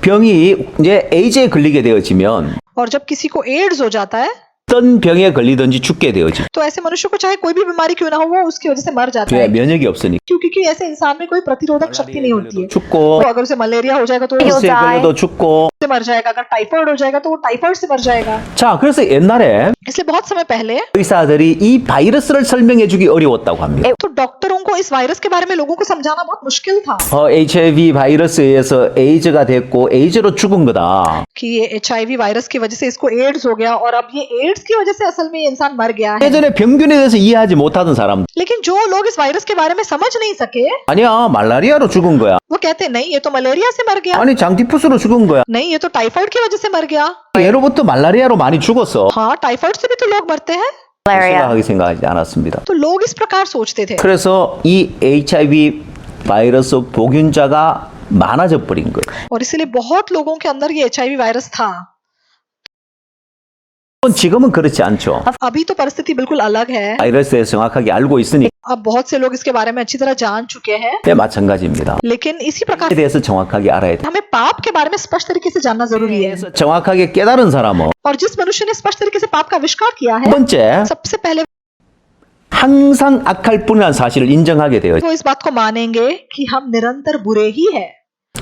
병이 이제 에이즈에 걸리게 되어지면 और जब किसी को एड्स हो जाता है, 어떤 병에 걸리든지 죽게 되어지. तो ऐसे मनुष्य को चाहे कोई भी बीमारी क्यों ना हो वो उसकी वजह से मर जाता 왜 है, 면역이 없으니까. क्योंकि ऐसे इंसान में कोई प्रतिरोधक शक्ति नहीं होती है। 죽고 तो अगर उसे मलेरिया हो जाएगा तो वो 에 걸려도 죽고. से मर जाएगा, अगर टाइफाइड हो जाएगा तो वो टाइफाइड से मर जाएगा। 자, 그래서 옛날에 इसलिए बहुत समय पहले 의사들이 이 바이러스를 설명해 주기 어려웠다고 합니다. तो डॉक्टरों को इस वायरस के बारे में लोगों को समझाना बहुत मुश्किल था HIV 바이러스에 의해서 에이즈가 됐고 에이즈로 죽은 거다. कि ये HIV वायरस की वजह से इसको एड्स हो गया और अब ये एड्स की वजह से असल में ये इंसान मर गया है। 예전에 병균에 대해서 이해하지 못하던 사람 लेकिन जो लोग इस वायरस के बारे में समझ नहीं सके, 아니야 말라리아로 죽은 거야. वो कहते नहीं ये तो मलेरिया से मर गया, 아니 장티푸스로 죽은 거야. नहीं ये तो टाइफाइड की वजह से मर गया। 예로부터 말라리아로 많이 죽었어. हाँ, टाइफाइड से भी तो लोग मरते हैं। 생각하게 생각하지 않았습니다. तो लोग इस प्रकार सोचते थे। 그래서 이 HIV 바이러스 보균자가 많아져 버린 거예요. और इसीलिए बहुत लोगों के अंदर ये HIV वायरस था। 지금은 그렇지 않죠. अभी तो परिस्थिति बिल्कुल अलग है। 바이러스에 정확하게 알고 있으니 अब बहुत से लोग इसके बारे में अच्छी तरह जान चुके हैं, 네, 마찬가지입니다. लेकिन इसी प्रकार 에 대해서 정확하게 알아야 돼. हमें पाप के बारे में स्पष्ट तरीके से जानना जरूरी है। 정확하게 깨달은 사람은 और जिस मनुष्य ने स्पष्ट तरीके से पाप का आविष्कार किया 첫 है, 번째 सबसे पहले 항상 악할 뿐이라는 사실을 인정하게 돼요. वो इस बात को मानेंगे कि हम निरंतर बुरे ही हैं।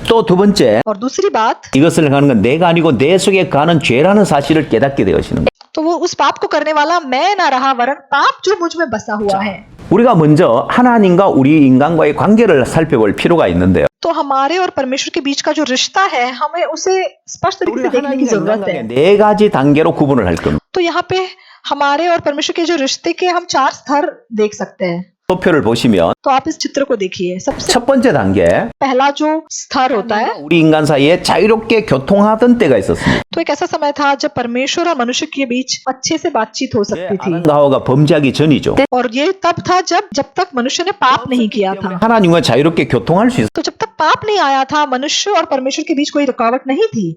또 두 번째, और दूसरी बात, 이것을 하는 건 내가 아니고 내 속에 가는 죄라는 사실을 깨닫게 되어지는 거예요. तो वो उस पाप को करने वाला मैं ना रहा वरन पाप जो मुझ में बसा हुआ है। 우리가 먼저 하나님과 우리 인간과의 관계를 살펴볼 필요가 있는데요. तो हमारे और परमेश्वर के बीच का जो रिश्ता है हमें उसे स्पष्ट तरीके से देखने की जरूरत है। 네 가지 단계로 구분을 할 겁니다. तो यहाँ पे हमारे और परमेश्वर के जो रिश्ते के हम 4 स्तर देख सकते हैं। 표를 보시면 तो आप इस चित्र को देखिए। सबसे 첫 번째 단계, पहला जो स्तर होता है, 우리 인간 사이에 자유롭게 교통하던 때가 있었습니다. तो एक ऐसा समय था जब परमेश्वर और मनुष्य के बीच अच्छे से बातचीत हो सकती थी। 아담과 하와가 범죄하기 전이죠. और ये तब था जब तक मनुष्य ने पाप नहीं किया था। 하나님과 자유롭게 교통할 수 있어요. तो जब तक पाप नहीं आया था मनुष्य और परमेश्वर के बीच कोई रुकावट नहीं थी।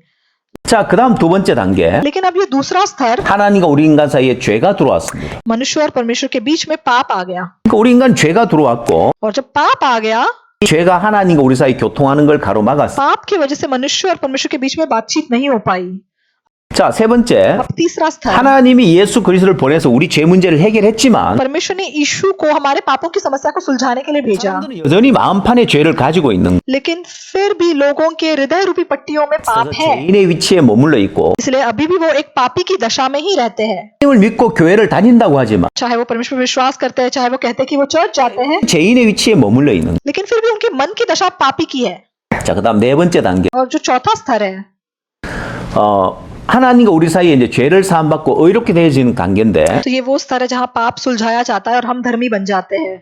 자, 그다음 두 번째 단계, लेकिन अब ये दूसरा स्तर, 하나님과 우리 인간 사이에 죄가 들어왔습니다. मनुष्य और परमेश्वर के बीच में पाप आ गया। 그러니까 우리 인간 죄가 들어왔고, और जब पाप आ गया, 이 죄가 하나님과 우리 사이 교통하는 걸 가로막았어요. पाप की वजह से मनुष्य और परमेश्वर के बीच में बातचीत नहीं हो पाई। 자, 세 번째, अब तीसरा स्तर, 하나님이 예수 그리스도를 보내서 우리 죄 문제를 해결했지만 परमेश्वर ने यीशु को हमारे पापों की समस्या को सुलझाने के लिए भेजा, 사람들은 여전히 마음판에 죄를 가지고 있는 लेकिन फिर भी लोगों के हृदय रूपी पट्टियों में पाप 거예요. है। 죄인의 위치에 머물러 있고 इसलिए अभी भी वो एक पापी की दशा में ही रहते हैं। 하나님을 믿고 교회를 다닌다고 하지만 चाहे वो परमेश्वर पर विश्वास करते हैं, चाहे वो कहते हैं कि वो चर्च जाते हैं, 죄인의 위치에 머물러 있는 거예요. लेकिन फिर भी उनके मन की दशा पापी की है। 자, 그다음 네 번째 단계, और जो चौथा स्तर है, 하나님과 우리 사이에 이제 죄를 사함받고 의롭게 되어지는 관계인데, तो ये वो स्तर है जहाँ पाप सुलझाया जाता है और हम धर्मी बन जाते हैं।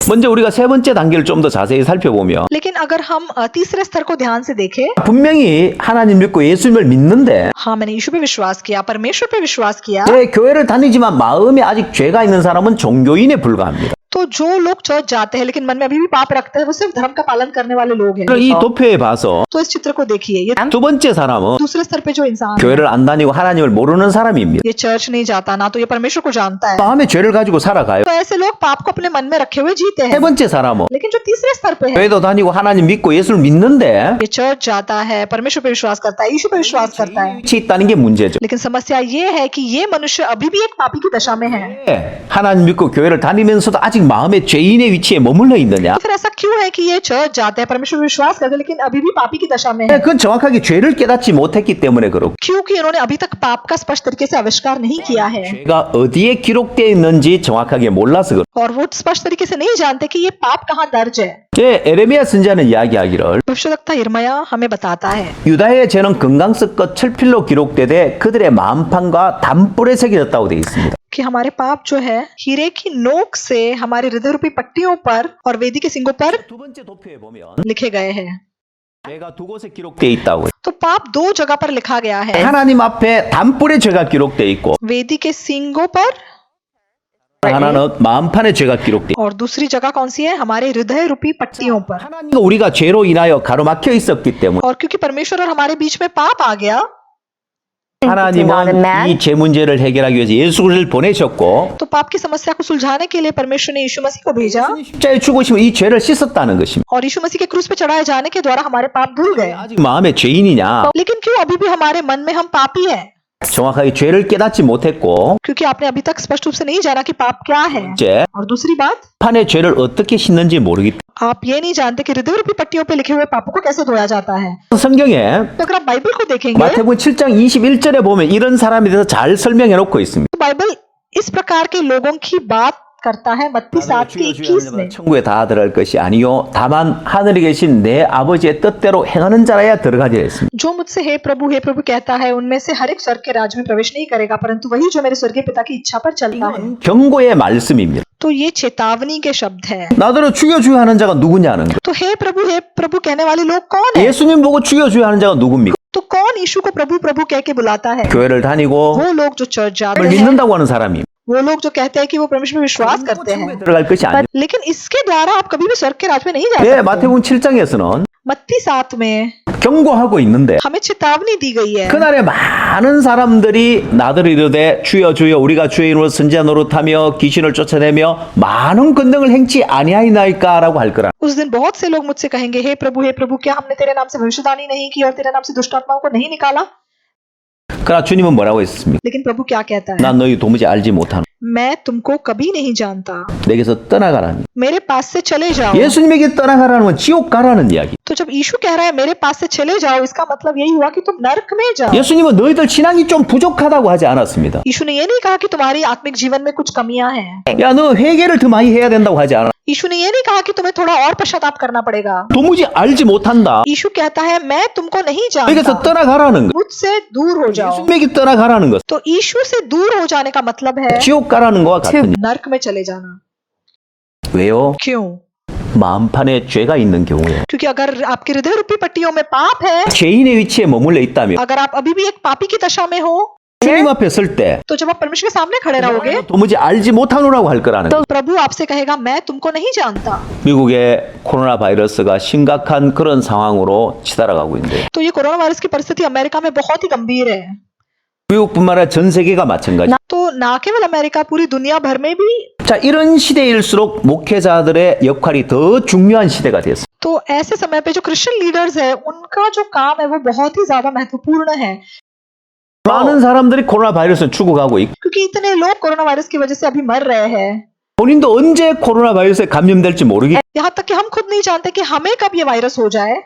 먼저 우리가 세 번째 단계를 좀 더 자세히 살펴보면 लेकिन अगर हम तीसरे स्तर को ध्यान से देखें, 분명히 하나님 믿고 예수님을 믿는데 हाँ मैंने यीशु पे विश्वास किया, परमेश्वर पे विश्वास किया, 내 교회를 다니지만 마음에 아직 죄가 있는 사람은 종교인에 불과합니다. तो जो लोग चर्च जाते हैं लेकिन मन में अभी भी पाप रखते हैं वो सिर्फ धर्म का पालन करने वाले लोग हैं। 이 도표에 봐서 तो इस चित्र को देखिए, ये 두 번째 사람은 दूसरे स्तर पे जो इंसान है, 교회를 안 다니고 하나님을 모르는 사람입니다. ये चर्च नहीं जाता, ना तो ये परमेश्वर को जानता है, 마음에 죄를 가지고 살아가요. तो ऐसे लोग पाप को अपने मन में रखे हुए जीते 세 हैं। 번째 사람은 लेकिन जो तीसरे स्तर पे है, 교회도 다니고 하나님 믿고 예수를 믿는데 ये चर्च जाता है, परमेश्वर पे विश्वास करता है, यीशु पे विश्वास करता है, 위치에 있다는 게 문제죠. लेकिन समस्या ये है कि ये मनुष्य अभी भी एक पापी की दशा में है। 하나님 믿고 교회를 다니면서도 아직 마음에 죄인의 위치에 머물러 있느냐? तो फिर ऐसा क्यों है कि ये चर्च जाते हैं, परमेश्वर पे विश्वास करते हैं, लेकिन अभी भी पापी की दशा में है? 그건 정확하게 죄를 깨닫지 못했기 때문에 그렇고 क्योंकि इन्होंने अभी तक पाप का स्पष्ट तरीके से आविष्कार नहीं किया है 죄가 어디에 기록되어 있는지 정확하게 몰라서 그렇고 और वो स्पष्ट तरीके से नहीं जानते कि ये पाप कहाँ दर्ज है। 에레미야 선지자는 이야기하기를 भविष्यवक्ता यिर्मयाह हमें बताता है 유다의 죄는 금강석과 철필로 기록되되 그들의 마음판과 단불에 새겨졌다고 되어 있습니다. कि हमारे पाप जो है हीरे की नोक से हमारे हृदय रूपी पट्टियों पर और वेदी के सिंगों पर 두 번째 도표에 보면 लिखे गए हैं। 죄가 두 곳에 기록되어 있다고요. तो पाप 2 जगह पर लिखा गया है, 하나님 앞에 단불에 죄가 기록되어 있고 वेदी के सिंगों पर, 하나는 마음판에 죄가 기록되어 있고 और दूसरी जगह कौन सी है, हमारे हृदय रूपी पट्टियों पर। 하나님과 우리가 죄로 인하여 가로막혀 있었기 때문에 और क्योंकि परमेश्वर और हमारे बीच में पाप आ गया, 하나님은 이 죄 문제를 해결하기 위해서 예수 그리스도를 보내셨고 तो पाप की समस्या को सुलझाने के लिए परमेश्वर ने यीशु मसीह को भेजा 십자가에 죽으시면 이 죄를 씻었다는 것입니다. और यीशु मसीह के क्रूस पे चढ़ाए जाने के द्वारा हमारे पाप धुल गए। 아직 마음에 죄인이냐? लेकिन क्यों अभी भी हमारे मन में हम पापी हैं? 정확하게 죄를 깨닫지 못했고 क्योंकि आपने अभी तक स्पष्ट रूप से नहीं जाना कि पाप क्या है। 이제 और दूसरी बात, 판에 죄를 어떻게 씻는지 모르기 때문에 आप ये नहीं जानते कि हृदय रूपी पट्टियों पे लिखे हुए पापों को कैसे धोया जाता है। 성경에 तो अगर आप बाइबल को देखेंगे 마태복음 7장 21절에 보면 이런 사람에 대해서 잘 설명해 놓고 있습니다. तो बाइबल इस प्रकार के लोगों की बात करता है मत्ती 7 के 21 में, 천국에 다 들어갈 것이 아니요 다만 하늘에 계신 내 아버지의 뜻대로 행하는 자라야 들어가리라 했습니다. जो मुझसे हे प्रभु कहता है उनमें से हर एक स्वर्ग के राज्य में प्रवेश नहीं करेगा, परंतु वही जो मेरे स्वर्गीय पिता की इच्छा पर चलता है। 경고의 말씀입니다. तो ये चेतावनी के शब्द है। 나더러 죽여 주여 하는 자가 누구냐는 거예요. तो हे प्रभु कहने वाले लोग कौन है? 예수님 보고 죽여 주여 하는 자가 누굽니까? तो कौन यीशु को प्रभु कह के बुलाता है? 교회를 다니고 वो लोग जो चर्च जाते 을 हैं, 믿는다고 하는 사람이 वो लोग जो कहते हैं कि वो परमेश्वर में विश्वास करते हैं, 들어갈 것이 아니에요. लेकिन इसके द्वारा आप कभी भी स्वर्ग के राज्य में नहीं जा 예, सकते। 마태복음 7장에서는 मत्ती 7 में 경고하고 있는데 हमें चेतावनी दी गई है। 그날에 많은 사람들이 나더러 이르되 주여 주여 우리가 주의 이름으로 선지자 노릇하며 귀신을 쫓아내며 많은 권능을 행치 아니하이나이까라고 할 거라. उस दिन बहुत से लोग मुझसे कहेंगे हे प्रभु क्या हमने तेरे नाम से भविष्यवाणी नहीं की और तेरे नाम से दुष्ट आत्माओं को नहीं निकाला? 그러나 주님은 뭐라고 했습니까? लेकिन प्रभु क्या कहता है? 난 너희 도무지 알지 못하는 मैं तुमको कभी नहीं जानता, 내게서 떠나가라는. मेरे पास से चले जाओ। 예수님에게 떠나가라는 건 지옥 가라는 이야기. तो जब यीशु कह रहा है मेरे पास से चले जाओ, इसका मतलब यही हुआ कि तुम नरक में जाओ। 예수님은 너희들 신앙이 좀 부족하다고 하지 않았습니다. यीशु ने ये नहीं कहा कि तुम्हारी आत्मिक जीवन में कुछ कमियां हैं। 야, 너 회개를 더 많이 해야 된다고 하지 않아. यीशु ने ये नहीं कहा कि तुम्हें थोड़ा और पश्चाताप करना पड़ेगा। 도무지 알지 못한다. यीशु कहता है मैं तुमको नहीं 너희에게서 जानता, 떠나가라는 거. मुझसे दूर हो जाओ। 예수님에게 떠나가라는 것. तो यीशु से दूर हो जाने का मतलब है 지옥 가라는 거와 같은. नरक में चले जाना। 왜요? क्यों? 마음판에 죄가 있는 경우에. क्योंकि अगर आपके हृदय रूपी पट्टियों में पाप है, 죄인의 위치에 머물러 있다면 अगर आप अभी भी एक पापी की दशा में हो, 주님 앞에 설 때 तो जब आप परमेश्वर के सामने खड़े रहोगे, 도무지 알지 못하노라고 할 거라는 तो 거. प्रभु आपसे कहेगा मैं तुमको नहीं जानता। 미국의 코로나 바이러스가 심각한 그런 상황으로 치달아가고 있는데 तो ये कोरोना वायरस की परिस्थिति अमेरिका में बहुत ही गंभीर है। 미국뿐만 아니라 전 세계가 마찬가지. तो ना केवल अमेरिका, पूरी दुनिया भर में भी। 자, 이런 시대일수록 목회자들의 역할이 더 중요한 시대가 됐어. तो ऐसे समय पे जो क्रिश्चियन लीडर्स है, उनका जो काम है वो बहुत ही ज्यादा महत्वपूर्ण है, 많은 사람들이 코로나 바이러스를 죽어가고 있고 क्योंकि इतने लोग कोरोना वायरस की वजह से अभी मर रहे हैं। 본인도 언제 코로나 바이러스에 감염될지 모르기 यहाँ तक कि हम खुद नहीं जानते कि हमें कब ये वायरस हो जाए।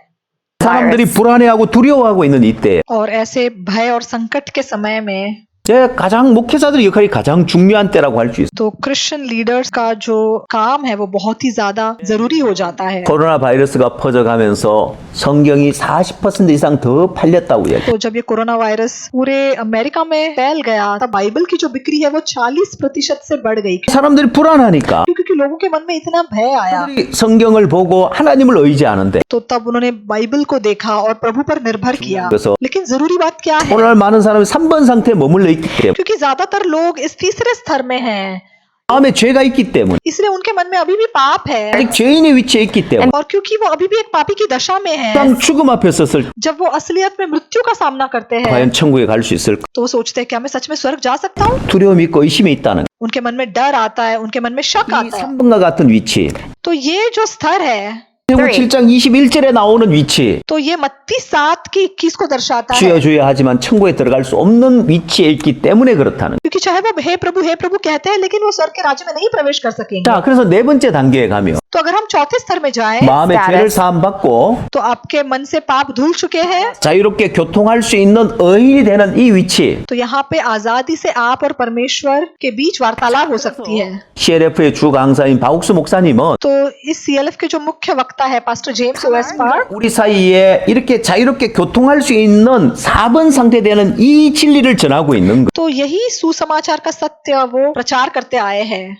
사람들이 불안해하고 두려워하고 있는 이때 और ऐसे भय और संकट के समय में 제 가장 목회자들의 역할이 가장 중요한 때라고 할 수 있어요. तो क्रिश्चियन लीडर्स का जो काम है वो बहुत ही ज्यादा जरूरी हो जाता है। 코로나 바이러스가 퍼져가면서 성경이 40% 이상 더 팔렸다고 얘기해요. तो जब ये कोरोना वायरस पूरे अमेरिका में फैल गया, तब बाइबल की जो बिक्री है वो 40% से बढ़ गई। 사람들이 불안하니까 क्योंकि लोगों के मन में इतना भय आया, 성경을 보고 하나님을 의지하는데 तो तब उन्होंने बाइबल को देखा और प्रभु पर निर्भर किया। 그래서 लेकिन जरूरी बात क्या है? 오늘 많은 사람이 3번 상태에 머물러 있기 때문에 क्योंकि ज्यादातर लोग इस तीसरे स्तर में हैं, 마음에 죄가 있기 때문에 इसलिए उनके मन में अभी भी पाप है, 아직 죄인의 위치에 있기 때문에 और क्योंकि वो अभी भी एक पापी की दशा में है, 당 죽음 앞에 섰을 때 जब वो असलियत में मृत्यु का सामना करते हैं, 과연 천국에 갈 수 있을까? तो वो सोचते हैं क्या मैं सच में स्वर्ग जा सकता हूँ? 두려움이 있고 의심이 있다는 उनके मन में डर आता है, उनके मन में शक 이 आता है। 3번과 같은 위치 तो ये जो स्तर है, 마태복음 7장 21절에 나오는 위치 तो ये मत्ती 7 की 21 को दर्शाता है। 주여 주여 하지만 천국에 들어갈 수 없는 위치에 있기 때문에 그렇다는 क्योंकि चाहे वो हे प्रभु कहते हैं, लेकिन वो स्वर्ग के राज्य में नहीं प्रवेश कर सकेंगे। 자, 그래서 네 번째 단계에 가면 तो अगर हम चौथे स्तर में जाएं, 마음의 죄를 사함 받고 तो आपके मन से पाप धुल चुके हैं, 자유롭게 교통할 수 있는 의인이 되는 이 위치 तो यहाँ पे आजादी से आप और परमेश्वर के बीच वार्तालाप हो सकती है। CLF의 주 강사인 박욱수 목사님은 तो इस CLF के जो मुख्य वक्ता है पास्टर जेम्स ओएसपार, 우리 사이에 이렇게 자유롭게 교통할 수 있는 4번 상태 되는 이 진리를 전하고 있는 거. तो यही सुसमाचार का सत्य वो प्रचार करते आए हैं।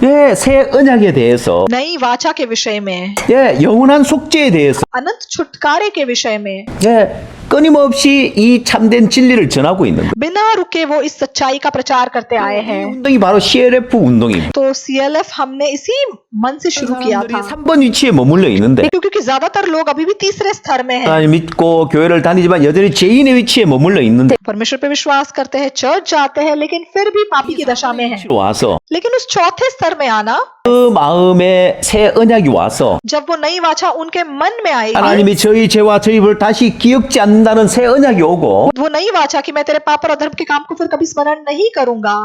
예, 새 언약에 대해서, नई वाचा के विषय में, 예, 영원한 속죄에 대해서, अनंत छुटकारे के विषय में, 예, 끊임없이 이 참된 진리를 전하고 있는 거. बिना रुके वो इस सच्चाई का प्रचार करते आए 이 हैं। 운동이 바로 CLF 운동입니다. तो CLF हमने इसी मन से शुरू किया था, 3번 위치에 머물러 있는데 क्योंकि ज्यादातर लोग अभी भी तीसरे स्तर में हैं। 하나님 믿고 교회를 다니지만 여전히 죄인의 위치에 머물러 있는데 परमेश्वर पे विश्वास करते हैं, चर्च जाते हैं, लेकिन फिर भी पापी की दशा में है। 와서 लेकिन उस चौथे स्तर में आना, 그 마음에 새 언약이 와서 जब वो नई वाचा उनके मन में आएगी, 하나님이 저희 죄와 저희 벌 다시 기억지 않는다는 새 언약이 오고 वो नई वाचा कि मैं तेरे पाप और अधर्म के काम को फिर कभी स्मरण नहीं करूंगा,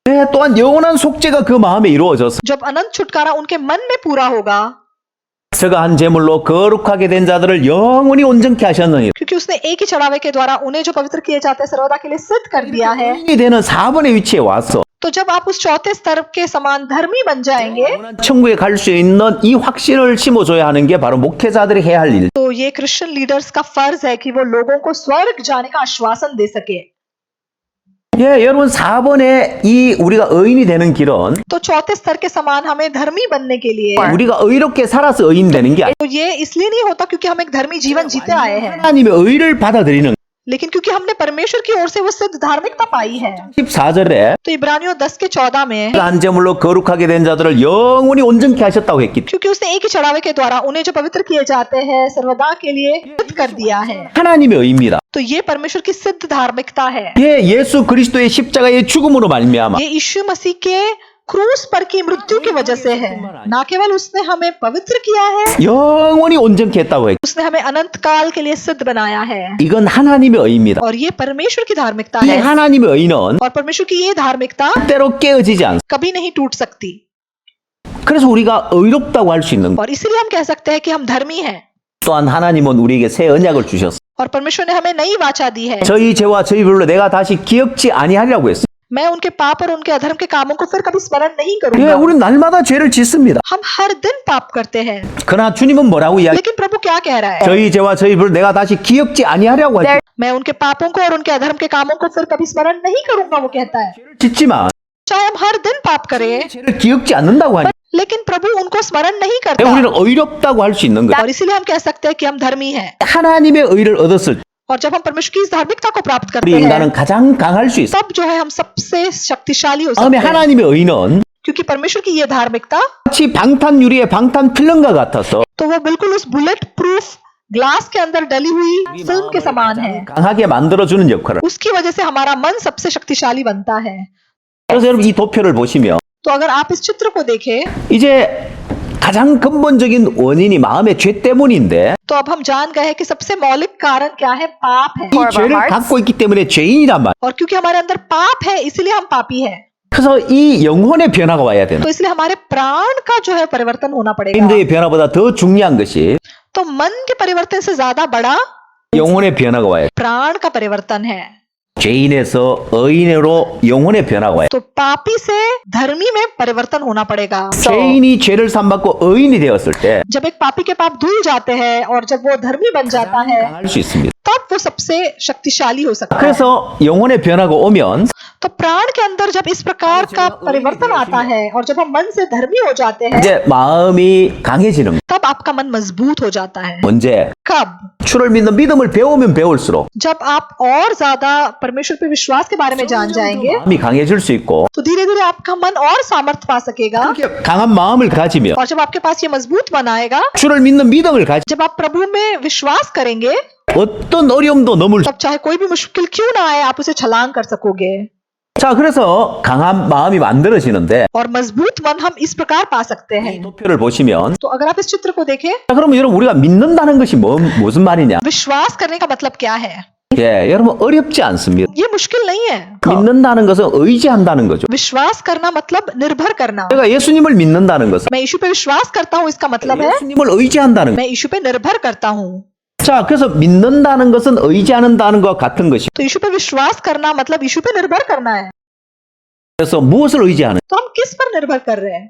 예, 또한 영원한 속죄가 그 마음에 이루어져서 जब अनंत छुटकारा उनके मन में पूरा होगा, 저가 한 제물로 거룩하게 된 자들을 영원히 온전케 하셨느니 क्योंकि उसने एक ही चढ़ावे के द्वारा उन्हें जो पवित्र किए जाते हैं सर्वदा के लिए सिद्ध कर दिया है। 이 되는 4번의 위치에 와서 तो जब आप उस चौथे स्तर के समान धर्मी बन जाएंगे, 영원한 천국에 갈 수 있는 이 확신을 심어줘야 하는 게 바로 목회자들이 해야 할 일. तो ये क्रिश्चियन लीडर्स का फर्ज है कि वो लोगों को स्वर्ग जाने का आश्वासन दे सके। 예, 여러분 4번에 이 우리가 의인이 되는 길은 तो चौथे स्तर के समान हमें धर्मी बनने के लिए, 우리가 의롭게 살아서 의인 되는 게 아니라 तो ये इसलिए नहीं होता क्योंकि हम एक धर्मी जीवन जीते आए हैं, 하나님의 의를 받아들이는 लेकिन क्योंकि हमने परमेश्वर की ओर से वो सिद्ध धार्मिकता पाई है। 14절에 तो इब्रानियों 10 के 14 में, 한 제물로 거룩하게 된 자들을 영원히 온전케 하셨다고 했기 때문에 क्योंकि उसने एक ही चढ़ावे के द्वारा उन्हें जो पवित्र किए जाते हैं सर्वदा के लिए सिद्ध कर दिया है। 하나님의 의입니다. तो ये परमेश्वर की सिद्ध धार्मिकता है। 예, 예수 그리스도의 십자가의 죽음으로 말미암아 ये यीशु मसीह के क्रूस पर की मृत्यु की वजह से है। ना केवल उसने हमें पवित्र किया है, 영원히 온전케 했다고 해. उसने हमें अनंत काल के लिए सिद्ध बनाया है। 이건 하나님의 의입니다. और ये परमेश्वर की धार्मिकता 이 है। 하나님의 의는 और परमेश्वर की ये धार्मिकता 때로 깨어지지 않습니다. कभी नहीं टूट सकती। 그래서 우리가 의롭다고 할 수 있는 것. और इसीलिए हम कह सकते हैं कि हम धर्मी हैं। 또한 하나님은 우리에게 새 언약을 주셨어요. और परमेश्वर ने हमें नई वाचा दी है। 저희 죄와 저희 불로 내가 다시 기억지 아니하리라고 했어요. मैं उनके पाप और उनके अधर्म के कामों को फिर कभी स्मरण नहीं 예, करूंगा। 우리는 날마다 죄를 짓습니다. हम हर दिन पाप करते हैं, 그러나 주님은 뭐라고 이야기? लेकिन प्रभु क्या कह रहा है? 저희 죄와 저희 불을 내가 다시 기억지 아니하리라고 하죠. मैं उनके पापों को और उनके अधर्म के कामों को फिर कभी स्मरण नहीं करूंगा, वो कहता है। 짓지만 चाहे हम हर दिन पाप करें, 죄를 기억지 않는다고 하니 लेकिन प्रभु उनको स्मरण नहीं करता। 우리는 의롭다고 할 수 있는 거예요. और इसीलिए हम कह सकते हैं कि हम धर्मी हैं। 하나님의 의를 얻었을 때 और जब हम परमेश्वर की इस धार्मिकता को प्राप्त 우리 करते हैं, 인간은 가장 강할 수 있어요. तब जो है हम सबसे शक्तिशाली हो 다음에 सकते हैं। 하나님의 의는 क्योंकि परमेश्वर की ये धार्मिकता 마치 방탄 유리의 방탄 필름과 같아서 तो वो बिल्कुल उस बुलेट प्रूफ ग्लास के अंदर डली हुई फिल्म के समान है। 강하게 만들어주는 역할을. उसकी वजह से हमारा मन सबसे शक्तिशाली बनता है। 그래서 여러분 이 도표를 보시면 तो अगर आप इस चित्र को देखें, 이제 가장 근본적인 원인이 마음의 죄 때문인데 तो अब हम जान गए हैं कि सबसे मौलिक कारण क्या है? पाप है। 이 죄를 갖고 있기 때문에 죄인이란 말. और क्योंकि हमारे अंदर पाप है, इसीलिए हम पापी हैं। 그래서 이 영혼의 변화가 와야 되는. तो इसलिए हमारे प्राण का जो है परिवर्तन होना पड़ेगा। 마인드의 변화보다 더 중요한 것이 तो मन के परिवर्तन से ज्यादा बड़ा 영혼의 변화가 와야 돼. प्राण का परिवर्तन है। 죄인에서 의인으로 영혼의 변화가 와야 돼. तो पापी से धर्मी में परिवर्तन होना पड़ेगा। 죄인이 죄를 삼받고 의인이 되었을 때 जब एक पापी के पाप धुल जाते हैं और जब वो धर्मी बन जाता है, 강할 수 있습니다. तब वो सबसे शक्तिशाली हो सकता है। 그래서 영혼의 변화가 오면 तो प्राण के अंदर जब इस प्रकार का परिवर्तन आता है और जब हम मन से धर्मी हो जाते हैं, 이제 마음이 강해지는 거예요. तब आपका मन मजबूत हो जाता है। 언제? कब? 주를 믿는 믿음을 배우면 배울수록 जब आप और ज्यादा परमेश्वर पे विश्वास के बारे में जान जाएंगे, 마음이 강해질 수 있고 तो धीरे धीरे आपका मन और सामर्थ्य पा सकेगा। 그렇게 강한 마음을 가지면 और जब आपके पास ये मजबूत मन आएगा, 주를 믿는 믿음을 가지 जब आप प्रभु में विश्वास करेंगे, 어떤 어려움도 넘을 수. तब चाहे कोई भी मुश्किल क्यों ना आए, आप उसे छलांग कर सकोगे। 자, 그래서 강한 마음이 만들어지는데 और मजबूत मन हम इस प्रकार पा सकते हैं। 도표를 보시면 तो अगर आप इस चित्र को देखें, 자, 그러면 여러분 우리가 믿는다는 것이 무슨 말이냐? विश्वास करने का मतलब क्या है? 예, 여러분 어렵지 않습니다. ये मुश्किल नहीं है। 믿는다는 것은 의지한다는 거죠. विश्वास करना मतलब निर्भर करना। 내가 예수님을 믿는다는 것은 मैं यीशु पे विश्वास करता हूँ, इसका मतलब है 예수님을 의지한다는 거. मैं यीशु पे निर्भर करता हूँ। 자, 그래서 믿는다는 것은 의지하는다는 것과 같은 것이. तो यीशु पे विश्वास करना मतलब यीशु पे निर्भर करना है। 그래서 무엇을 의지하는? तो हम किस पर निर्भर कर रहे हैं?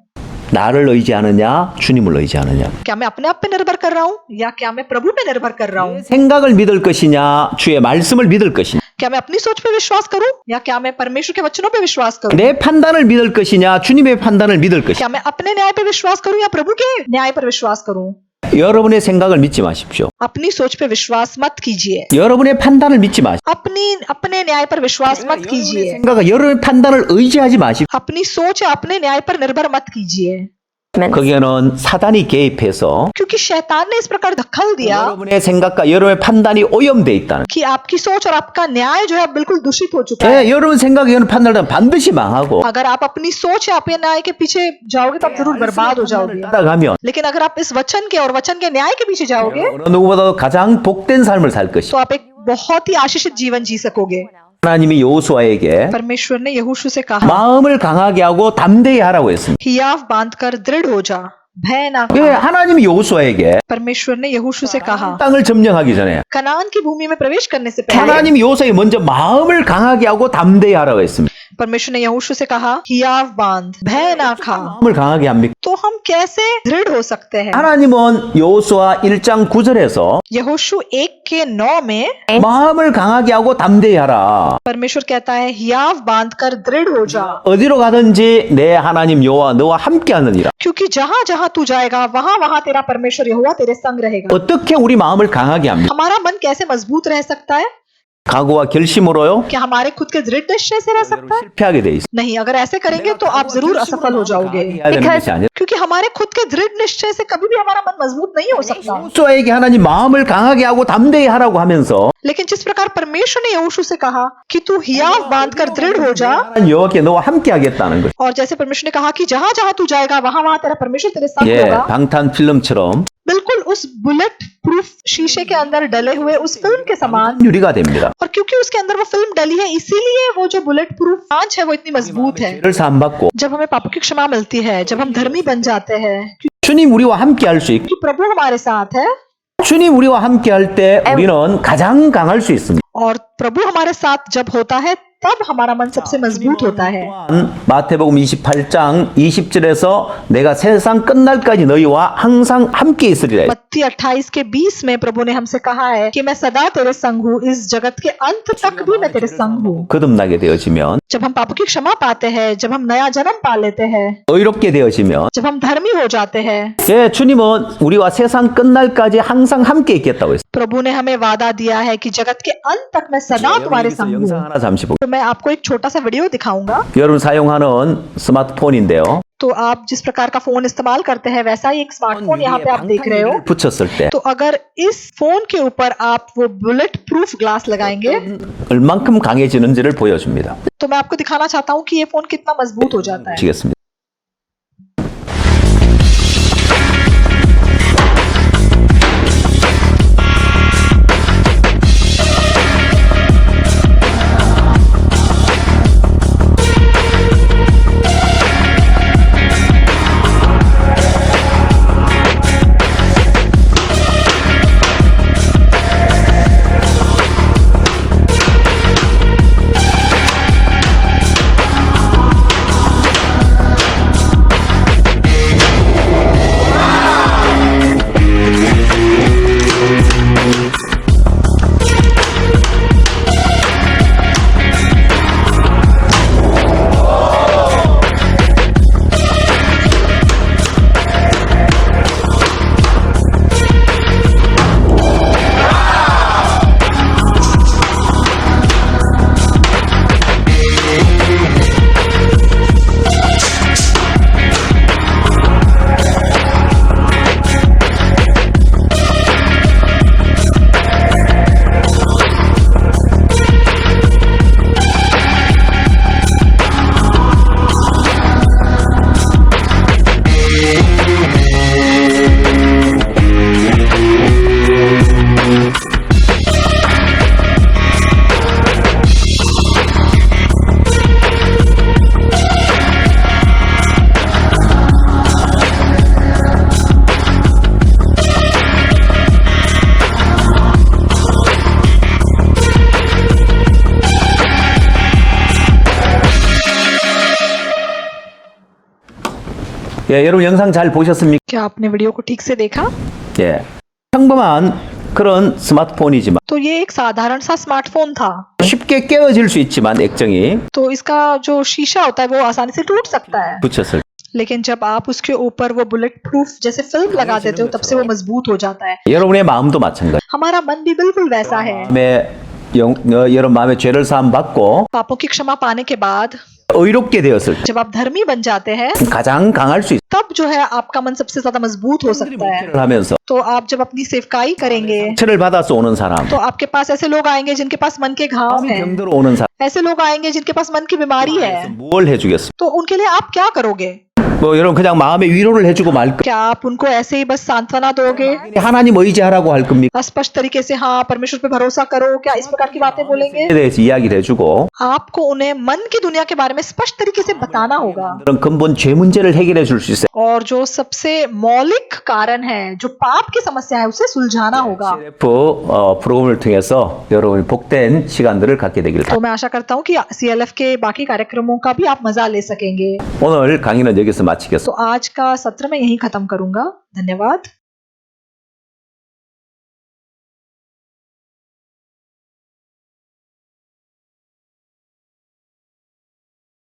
나를 의지하느냐, 주님을 의지하느냐. क्या मैं अपने आप पे निर्भर कर रहा हूँ या क्या मैं प्रभु पे निर्भर कर रहा हूँ? 생각을 믿을 것이냐, 주의 말씀을 믿을 것이냐. क्या मैं अपनी सोच पे विश्वास करूँ या क्या मैं परमेश्वर के वचनों पे विश्वास करूँ? 내 판단을 믿을 것이냐, 주님의 판단을 믿을 것이냐. क्या मैं अपने न्याय पे विश्वास करूँ या प्रभु के न्याय पर विश्वास करूँ? 여러분의 생각을 믿지 마십시오. अपनी सोच पे विश्वास मत कीजिए। 여러분의 판단을 믿지 마십시오. अपने न्याय पर विश्वास मत कीजिए। 생각과 여러분의 판단을 의지하지 마십시오. अपनी सोच या अपने न्याय पर निर्भर मत कीजिए, 거기에는 사단이 개입해서 क्योंकि शैतान ने इस प्रकार दखल दिया 여러분의 생각과 여러분의 판단이 오염돼 있다는. कि आपकी सोच और आपका न्याय जो है बिल्कुल दूषित हो चुका है। 예, 여러분 생각이 여러분 판단을 반드시 망하고 अगर आप अपनी सोच या अपने न्याय के पीछे जाओगे तो आप जरूर बर्बाद हो जाओगे। 따라가면 लेकिन अगर आप इस वचन के और वचन के न्याय के पीछे जाओगे, 어느 누구보다도 가장 복된 삶을 살 것이. तो आप एक बहुत ही आशीषित जीवन जी सकोगे। 하나님이 여호수아에게 परमेश्वर ने यहोशू से कहा, 마음을 강하게 하고 담대히 하라고 했습니다. हियाव बांधकर दृढ़ हो जा, भय ना 예, खा। 하나님이 여호수아에게 परमेश्वर ने यहोशू से कहा, 땅을 점령하기 전에 कनान की भूमि में प्रवेश करने से पहले 하나님이 여호수아에게 먼저 마음을 강하게 하고 담대히 하라고 했습니다. परमेश्वर ने यहोशू से कहा, हियाव बांध, भय ना खा। 마음을 강하게 합니까? तो हम कैसे दृढ़ हो सकते हैं? 하나님은 여호수아 1장 9절에서 यहोशू 1:9 में 마음을 강하게 하고 담대히 하라. परमेश्वर कहता है, हियाव बांधकर दृढ़ हो जा, 어디로 가든지 내 하나님 여호와 너와 함께 하느니라. क्योंकि जहाँ जहाँ तू जाएगा वहाँ वहाँ तेरा परमेश्वर यहोवा तेरे संग रहेगा। 어떻게 우리 마음을 강하게 합니까? हमारा मन कैसे मजबूत रह सकता है? 각오와 결심으로요? क्या हमारे खुद के दृढ़ निश्चय से रह सकता है? 실패하게 돼 있어. नहीं, अगर ऐसे करेंगे तो आप जरूर असफल हो जाओगे, 해야 되는 것이 아니라 क्योंकि हमारे खुद के दृढ़ निश्चय से कभी भी हमारा मन मजबूत नहीं हो सकता। 여호수아에게 하나님 마음을 강하게 하고 담대히 하라고 하면서 लेकिन जिस प्रकार परमेश्वर ने यहोशू से कहा कि तू हियाव बांधकर दृढ़ हो जा, 하나님 여호와께 너와 함께 하겠다는 것. और जैसे परमेश्वर ने कहा कि जहां जहां तू जाएगा वहां वहां तेरा परमेश्वर तेरे साथ 예, होगा, 방탄 필름처럼 बिल्कुल उस बुलेट प्रूफ शीशे के अंदर डले हुए उस फिल्म के समान। 유리가 됩니다. और क्योंकि उसके अंदर वो फिल्म डली है, इसीलिए वो जो बुलेट प्रूफ कांच है वो इतनी मजबूत है। 죄를 사함 받고 जब हमें पापों की क्षमा मिलती है, जब हम धर्मी बन जाते हैं, 주님 우리와 함께 할 수 있고 क्योंकि प्रभु हमारे साथ है 주님 우리와 함께 할 때 우리는 가장 강할 수 있습니다. और प्रभु हमारे साथ जब होता है तब हमारा मन सबसे मजबूत होता है। 또한 마태복음 28장 20절에서 내가 세상 끝날까지 너희와 항상 함께 있으리라. मत्ती 28 के 20 में प्रभु ने हमसे कहा है कि मैं सदा तेरे संग हूँ, इस जगत के अंत तक भी मैं तेरे संग हूँ। 거듭나게 되어지면 जब हम पापों की क्षमा पाते हैं, जब हम नया जन्म पा लेते हैं, 의롭게 되어지면 जब हम धर्मी हो जाते हैं, 예, 주님은 우리와 세상 끝날까지 항상 함께 있겠다고 했어요. प्रभु ने हमें वादा दिया है कि जगत के अंत तक मैं सदा तुम्हारे संग 영상 हूँ। 하나 잠시 보고 तो मैं आपको एक छोटा सा वीडियो दिखाऊंगा। 여러분 사용하는 스마트폰인데요. तो आप जिस प्रकार का फोन इस्तेमाल करते हैं वैसा ही एक स्मार्टफोन यहाँ पे आप देख रहे हो। 붙였을 때 तो अगर इस फोन के ऊपर आप वो बुलेट प्रूफ ग्लास लगाएंगे 얼만큼 강해지는지를 보여줍니다. तो मैं आपको दिखाना चाहता हूँ कि ये फोन कितना मजबूत हो जाता है। 보시겠습니다. 예, 여러분 영상 잘 보셨습니까? क्या आपने वीडियो को ठीक से देखा? 예. 평범한 그런 스마트폰이지만 तो ये एक साधारण सा स्मार्टफोन था। 쉽게 깨어질 수 있지만 액정이 तो इसका जो शीशा होता है वो आसानी से टूट सकता है, 붙였을 लेकिन जब आप उसके ऊपर वो बुलेट प्रूफ जैसे फिल्म लगा देते हो तब से वो मजबूत हो जाता है। 때 여러분의 마음도 마찬가지. हमारा मन भी बिल्कुल वैसा है। 여러분 마음에 죄를 사함 받고 पापों की क्षमा पाने के बाद 의롭게 되었을 때 जब आप धर्मी बन जाते हैं 가장 강할 수 있어요. तब जो है आपका मन सबसे ज्यादा मजबूत हो सकता है। 목회를 하면서 तो आप जब अपनी सेवकाई करेंगे 상처를 받아서 오는 사람, तो आपके पास ऐसे लोग आएंगे जिनके पास मन के घाव 마음이 हैं, 병들어 오는 사람, ऐसे लोग आएंगे जिनके पास मन की बीमारी है, 뭘 해주겠어요? तो उनके लिए आप क्या करोगे? 뭐 여러분 그냥 마음에 위로를 해주고 말 거. क्या आप उनको ऐसे ही बस सांत्वना दोगे? 하나님 의지하라고 할 겁니까? स्पष्ट तरीके से हाँ परमेश्वर पे भरोसा करो, क्या इस प्रकार की बातें बोलेंगे? 에 대해서 이야기를 해주고 आपको उन्हें मन की दुनिया के बारे में स्पष्ट तरीके से बताना होगा। 그런 근본 죄 문제를 해결해 줄 수 있어요. और जो सबसे मौलिक कारण है, जो पाप की समस्या है, उसे सुलझाना होगा। CLF 프로그램을 통해서 여러분이 복된 시간들을 갖게 되길 तो मैं आशा करता हूँ कि CLF के बाकी कार्यक्रमों का भी आप मजा ले सकेंगे। 오늘 강의는 여기서 마치겠습니다. तो आज का सत्र मैं यहीं खत्म करूंगा। धन्यवाद।